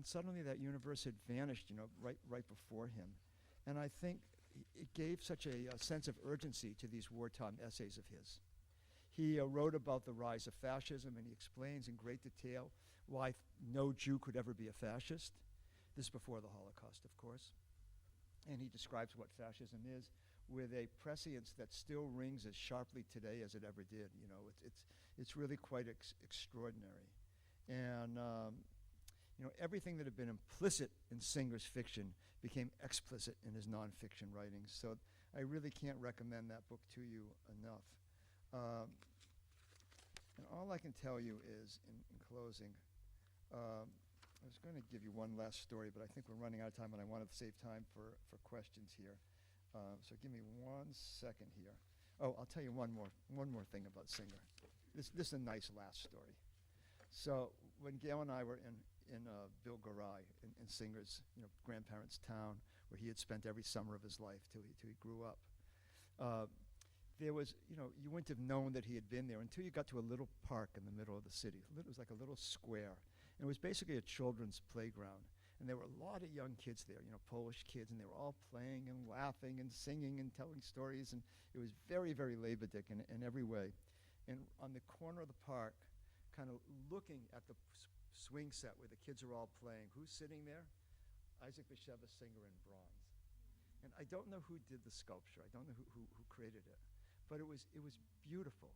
suddenly that universe had vanished, right before him. And I think it gave such a sense of urgency to these wartime essays of his. He wrote about the rise of fascism, and he explains in great detail why no Jew could ever be a fascist. This is before the Holocaust, of course. And he describes what fascism is with a prescience that still rings as sharply today as it ever did. It's really quite extraordinary. And everything that had been implicit in Singer's fiction became explicit in his nonfiction writings. So I really can't recommend that book to you enough. And all I can tell you is, in closing, I was going to give you one last story, but I think we're running out of time, and I want to save time for questions here. So give me 1 second here. Oh, I'll tell you one more thing about Singer. This is a nice last story. So when Gail and I were in Bill Garai, in Singer's grandparents' town, where he had spent every summer of his life till he grew up, there was, you wouldn't have known that he had been there until you got to a little park in the middle of the city. It was like a little square. And it was basically a children's playground. And there were a lot of young kids there, Polish kids, and they were all playing and laughing and singing and telling stories. And it was very, very Leibedic in every way. And on the corner of the park, kind of looking at the swing set where the kids are all playing, who's sitting there? Isaac Bashevis Singer in bronze. And I don't know who did the sculpture. I don't know who created it. But it was beautiful.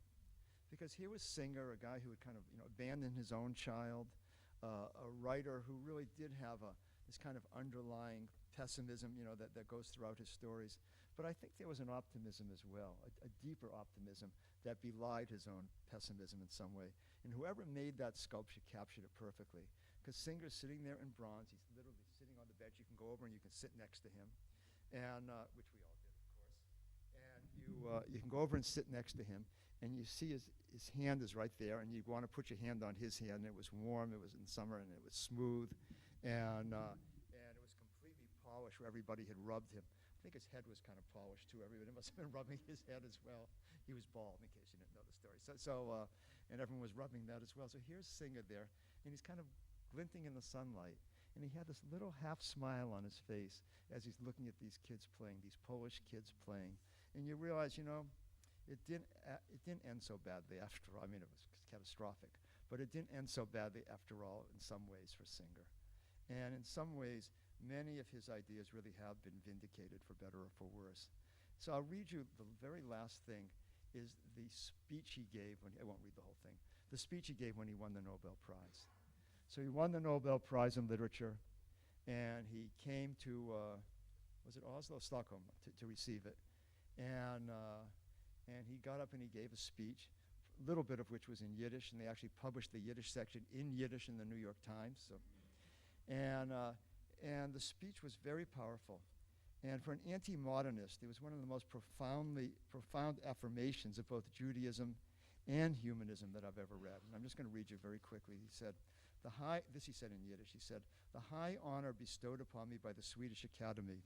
Because here was Singer, a guy who had kind of abandoned his own child, a writer who really did have this kind of underlying pessimism, that goes throughout his stories. But I think there was an optimism as well, a deeper optimism that belied his own pessimism in some way. And whoever made that sculpture captured it perfectly. Because Singer's sitting there in bronze. He's literally sitting on the bench. You can go over and you can sit next to him, and which we all did, of course. And you can go over and sit next to him, and you see his hand is right there, and you want to put your hand on his hand, and it was warm, it was in summer, and it was smooth, and it was completely polished where everybody had rubbed him. I think his head was kind of polished too. Everybody must have been rubbing his head as well. He was bald, in case you didn't know the story. And everyone was rubbing that as well. So here's Singer there, and he's kind of glinting in the sunlight, and he had this little half smile on his face as he's looking at these kids playing, these Polish kids playing. And you realize, it didn't end so badly after all. I mean, it was catastrophic, but it didn't end so badly after all in some ways for Singer. And in some ways, many of his ideas really have been vindicated, for better or for worse. So I'll read you the very last thing is the speech he gave I won't read the whole thing, the speech he gave when he won the Nobel Prize. So he won the Nobel Prize in Literature, and he came to, was it Oslo, Stockholm, to receive it. And he got up and he gave a speech, a little bit of which was in Yiddish, and they actually published the Yiddish section in Yiddish in the New York Times. And the speech was very powerful. And for an anti-modernist, it was one of the most profound affirmations of both Judaism and humanism that I've ever read. And I'm just going to read you very quickly. He said, this he said in Yiddish, he said, "The high honor bestowed upon me by the Swedish Academy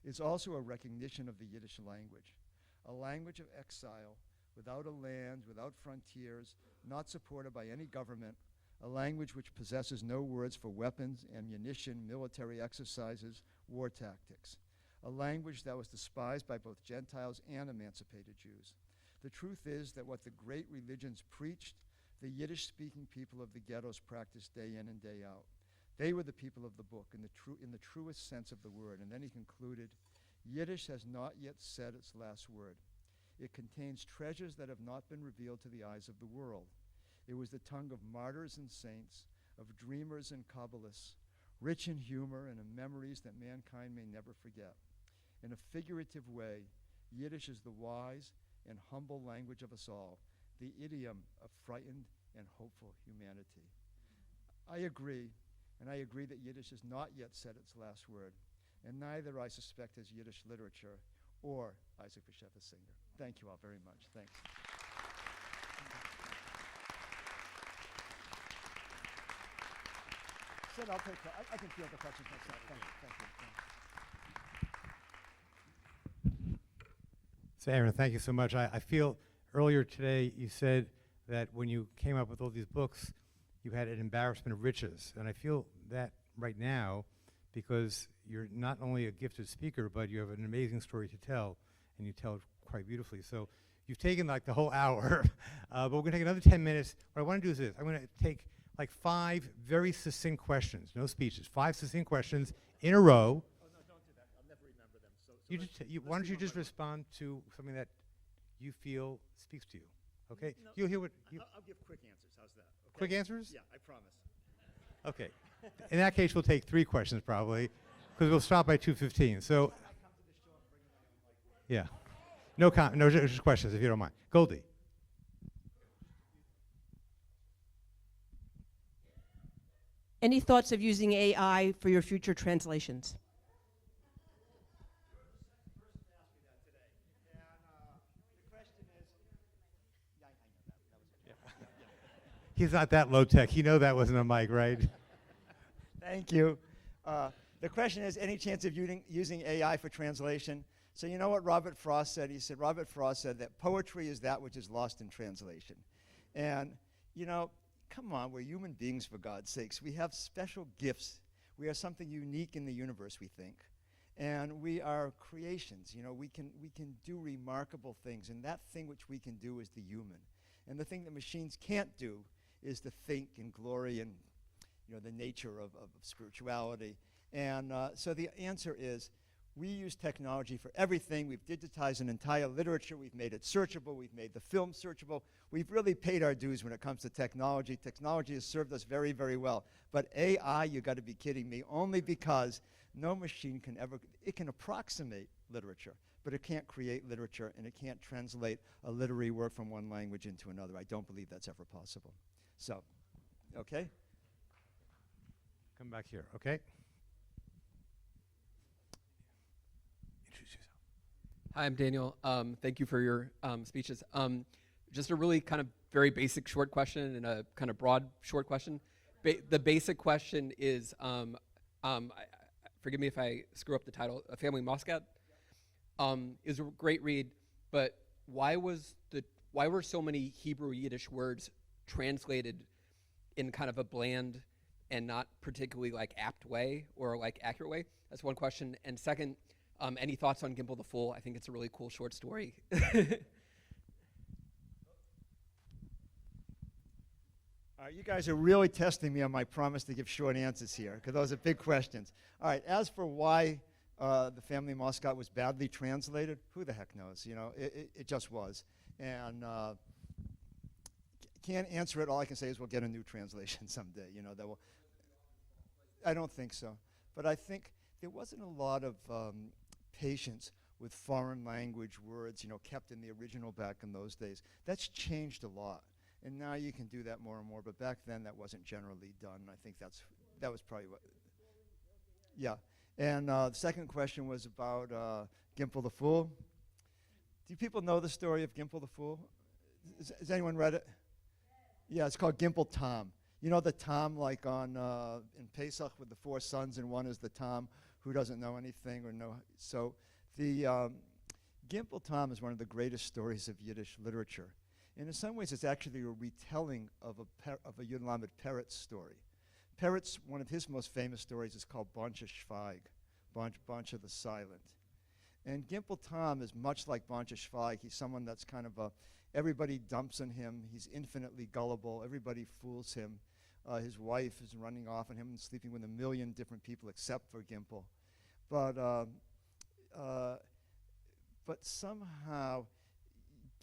It's also a recognition of the Yiddish language, a language of exile, without a land, without frontiers, not supported by any government, a language which possesses no words for weapons, ammunition, military exercises, war tactics, a language that was despised by both Gentiles and emancipated Jews. The truth is that what the great religions preached, the Yiddish-speaking people of the ghettos practiced day in and day out. They were the people of the book in the truest sense of the word. And then he concluded, Yiddish has not yet said its last word. It contains treasures that have not been revealed to the eyes of the world. It was the tongue of martyrs and saints, of dreamers and Kabbalists, rich in humor and in memories that mankind may never forget. In a figurative way, Yiddish is the wise and humble language of us all, the idiom of frightened and hopeful humanity. I agree, and I agree that Yiddish has not yet said its last word, and neither, I suspect, has Yiddish literature or Isaac Bashevis Singer. Thank you all very much. Thanks. Sid, I'll take that. I can field the questions myself. Thank you. Thank you. So Aaron, thank you so much. I feel earlier today you said that when you came up with all these books, you had an embarrassment of riches. And I feel that right now because you're not only a gifted speaker, but you have an amazing story to tell, and you tell it quite beautifully. So you've taken like the whole hour, but we're going to take another 10 minutes. What I want to do is this. I'm going to take like 5 very succinct questions, no speeches, 5 succinct questions in a row. Oh, no, don't do that. I'll never remember them. Why don't you just respond to something that you feel speaks to you? Okay? No, You'll hear what I'll give quick answers. How's that? Okay? quick answers? Yeah, I promise. Okay. In that case, we'll take 3 questions probably, because we'll stop by 2:15. So, yeah, no, just questions if you don't mind. Goldie. Any thoughts of using AI for your future translations? He's not that low tech. You know that wasn't a mic, right? Thank you. The question is, any chance of using AI for translation? So you know what Robert Frost said? Robert Frost said that poetry is that which is lost in translation. And, you know, come on, we're human beings, for God's sakes. We have special gifts. We are something unique in the universe, we think. And we are creations. You know, we can do remarkable things. And that thing which we can do is the human. And the thing that machines can't do is to think and glory and, you know, the nature of spirituality. And so the answer is, we use technology for everything. We've digitized an entire literature. We've made it searchable. We've made the film searchable. We've really paid our dues when it comes to technology. Technology has served us very, very well. But AI, you got to be kidding me, only because no machine can ever, it can approximate literature, but it can't create literature, and it can't translate a literary work from one language into another. I don't believe that's ever possible. So, okay? Come back here, okay? Introduce yourself. Hi, I'm Daniel. Thank you for your speeches. Just a really kind of very basic short question and a kind of broad short question. The basic question is, forgive me if I screw up the title, A Family Moscat is a great read, but why were so many Hebrew Yiddish words translated in kind of a bland and not particularly like apt way or like accurate way? That's one question. And second, any thoughts on Gimple the Fool? I think it's a really cool short story. All right, you guys are really testing me on my promise to give short answers here, because those are big questions. All right, as for why the family mascot was badly translated, who the heck knows? You know, it just was. And can't answer it. All I can say is we'll get a new translation someday. You know, that will. I don't think so. But I think there wasn't a lot of patience with foreign language words, you know, kept in the original back in those days. That's changed a lot. And now you can do that more and more, but back then that wasn't generally done. I think that was probably what. Yeah. And the second question was about Gimple the Fool. Do people know the story of Gimple the Fool? Has anyone read it? Yeah, it's called Gimple Tom. You know the Tom, like on in Pesach with the 4 sons, and one is the Tom who doesn't know anything or know. So the Gimple Tom is one of the greatest stories of Yiddish literature. And in some ways, it's actually a retelling of a Yudelamed Peretz story. Peretz, one of his most famous stories is called Boncha Schweig, Boncha the Silent. And Gimple Tom is much like Boncha Schweig. He's someone that's kind of everybody dumps on him. He's infinitely gullible. Everybody fools him. His wife is running off on him and sleeping with a million different people except for Gimple. But somehow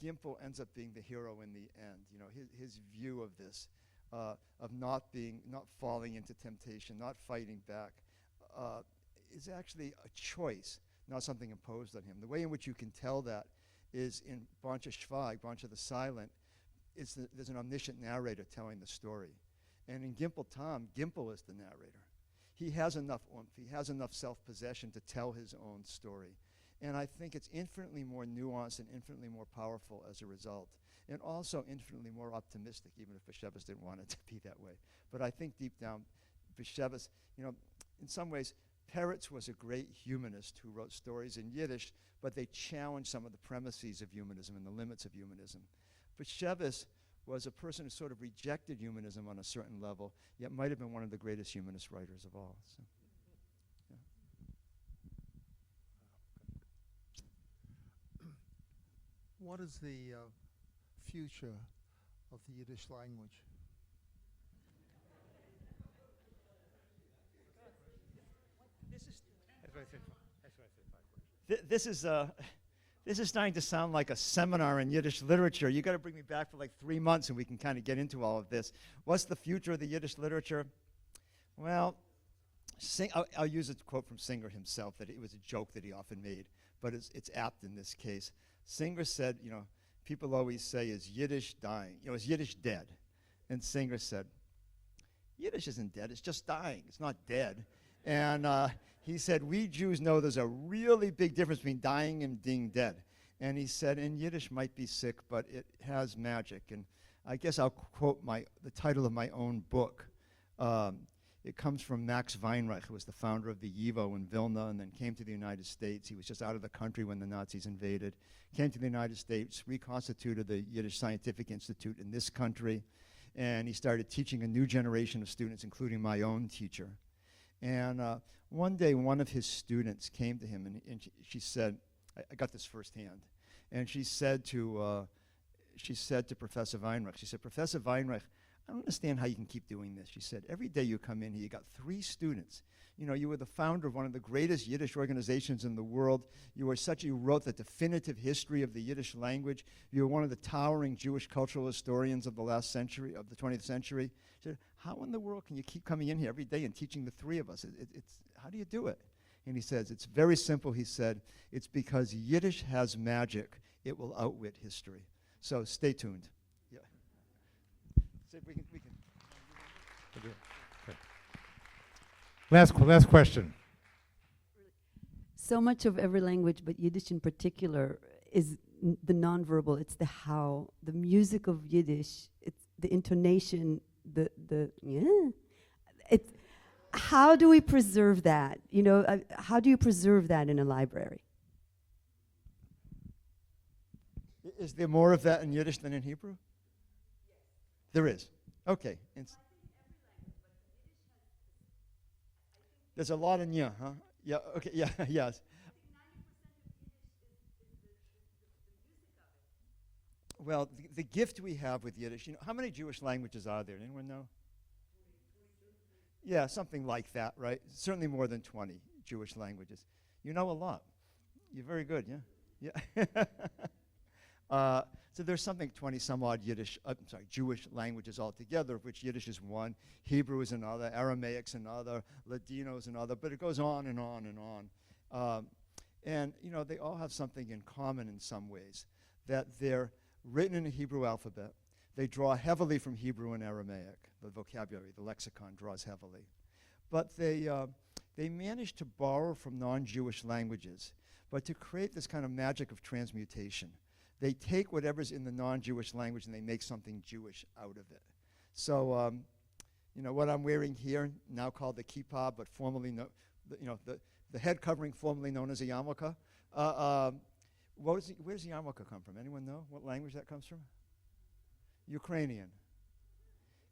Gimple ends up being the hero in the end. You know, his view of this, of not falling into temptation, not fighting back, is actually a choice, not something imposed on him. The way in which you can tell that is in Boncha Schweig, Boncha the Silent, there's an omniscient narrator telling the story. And in Gimple Tom, Gimple is the narrator. He has enough oomph, he has enough self-possession to tell his own story. And I think it's infinitely more nuanced and infinitely more powerful as a result. And also infinitely more optimistic, even if Bashevis didn't want it to be that way. But I think deep down, Bashevis, you know, in some ways, Peretz was a great humanist who wrote stories in Yiddish, but they challenged some of the premises of humanism and the limits of humanism. Bashevis was a person who sort of rejected humanism on a certain level, yet might have been one of the greatest humanist writers of all. So, yeah. What is the future of the Yiddish language? This is starting to sound like a seminar in Yiddish literature. You got to bring me back for like 3 months and we can kind of get into all of this. What's the future of the Yiddish literature? Well, I'll use a quote from Singer himself, that it was a joke that he often made, but it's apt in this case. Singer said, you know, people always say, is Yiddish dying? You know, is Yiddish dead? And Singer said, Yiddish isn't dead, it's just dying. It's not dead. And he said, we Jews know there's a really big difference between dying and being dead. And he said, and Yiddish might be sick, but it has magic. And I guess I'll quote the title of my own book. It comes from Max Weinreich, who was the founder of the YIVO in Vilna and then came to the United States. He was just out of the country when the Nazis invaded. Came to the United States, reconstituted the Yiddish Scientific Institute in this country, and he started teaching a new generation of students, including my own teacher. And one day, one of his students came to him, and she said, I got this firsthand, and she said to Professor Weinreich, she said, Professor Weinreich, I don't understand how you can keep doing this. She said, every day you come in here, you got 3 students. You know, you were the founder of one of the greatest Yiddish organizations in the world. You wrote the definitive history of the Yiddish language. You were one of the towering Jewish cultural historians of the last century, of the 20th century. She said, how in the world can you keep coming in here every day and teaching the 3 of us? How do you do it? And he says, it's very simple, he said. It's because Yiddish has magic. It will outwit history. So stay tuned. Yeah. So we can. Last question. So much of every language, but Yiddish in particular, is the nonverbal. It's the how, the music of Yiddish. It's the intonation, It's how do we preserve that? You know, how do you preserve that in a library? Is there more of that in Yiddish than in Hebrew? There is. Okay. There's a lot in yeah, huh? Yeah, okay, yeah, yes. Well, the gift we have with Yiddish, you know, how many Jewish languages are there? Anyone know? Yeah, something like that, right? Certainly more than 20 Jewish languages. You know a lot. You're very good, yeah? Yeah. So there's something 20 some odd Jewish languages altogether, of which Yiddish is one, Hebrew is another, Aramaic's another, Ladino is another, but it goes on and on and on. And you know, they all have something in common in some ways, that they're written in the Hebrew alphabet. They draw heavily from Hebrew and Aramaic. The vocabulary, the lexicon draws heavily. But they manage to borrow from non-Jewish languages, but to create this kind of magic of transmutation. They take whatever's in the non-Jewish language and they make something Jewish out of it. So, you know, what I'm wearing here, now called the kippah, but formerly, the head covering formerly known as a yarmulke. Where does the yarmulke come from? Anyone know what language that comes from? Ukrainian.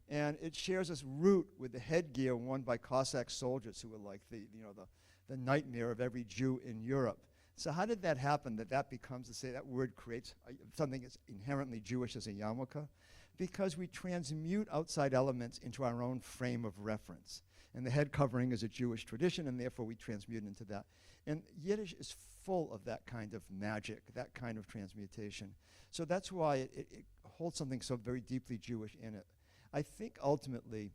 And it shares its root with the headgear worn by Cossack soldiers who were like the nightmare of every Jew in Europe. So how did that happen, that becomes, to say that word creates something that's inherently Jewish as a yarmulke? Because we transmute outside elements into our own frame of reference. And the head covering is a Jewish tradition, and therefore we transmute into that. And Yiddish is full of that kind of magic, that kind of transmutation. So that's why it holds something so very deeply Jewish in it. I think ultimately,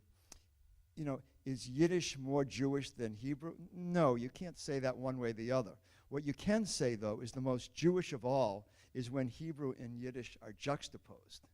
is Yiddish more Jewish than Hebrew? No, you can't say that one way or the other. What you can say, though, is the most Jewish of all is when Hebrew and Yiddish are juxtaposed,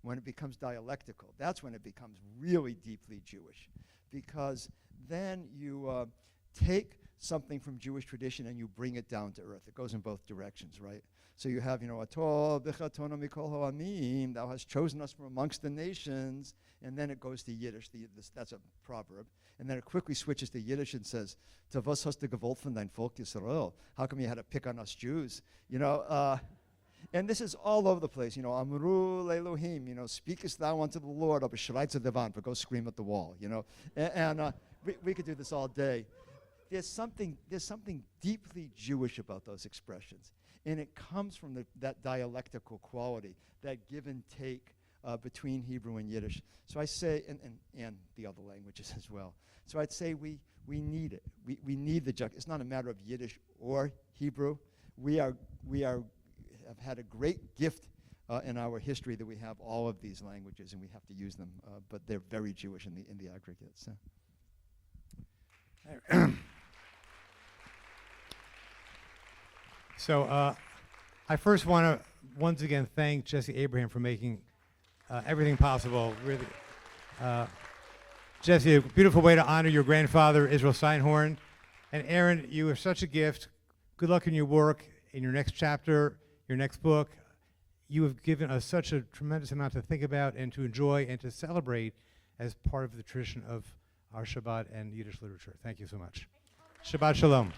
when it becomes dialectical. That's when it becomes really deeply Jewish, because then you take something from Jewish tradition and you bring it down to earth. It goes in both directions, right? So you have, Atol b'chatona mikol ha'amim, thou hast chosen us from amongst the nations, and then it goes to Yiddish. That's a proverb. And then it quickly switches to Yiddish and says, "To was hast du gewollt von dein Volk Yisrael?" How come you had to pick on us Jews? And this is all over the place. Amru le'Elohim, speakest thou unto the Lord, or b'shreitza devan, but go scream at the wall, And we could do this all day. There's something deeply Jewish about those expressions. And it comes from that dialectical quality, that give and take between Hebrew and Yiddish. So I say, and the other languages as well. So I'd say we need it. We need the it's not a matter of Yiddish or Hebrew. We have had a great gift in our history that we have all of these languages, and we have to use them. But they're very Jewish in the aggregate. So I first want to once again thank Jesse Abraham for making everything possible. Really, Jesse, a beautiful way to honor your grandfather, Israel Steinhorn. And Aaron, you are such a gift. Good luck in your work, in your next chapter, your next book. You have given us such a tremendous amount to think about and to enjoy and to celebrate as part of the tradition of our Shabbat and Yiddish literature. Thank you so much. Shabbat Shalom.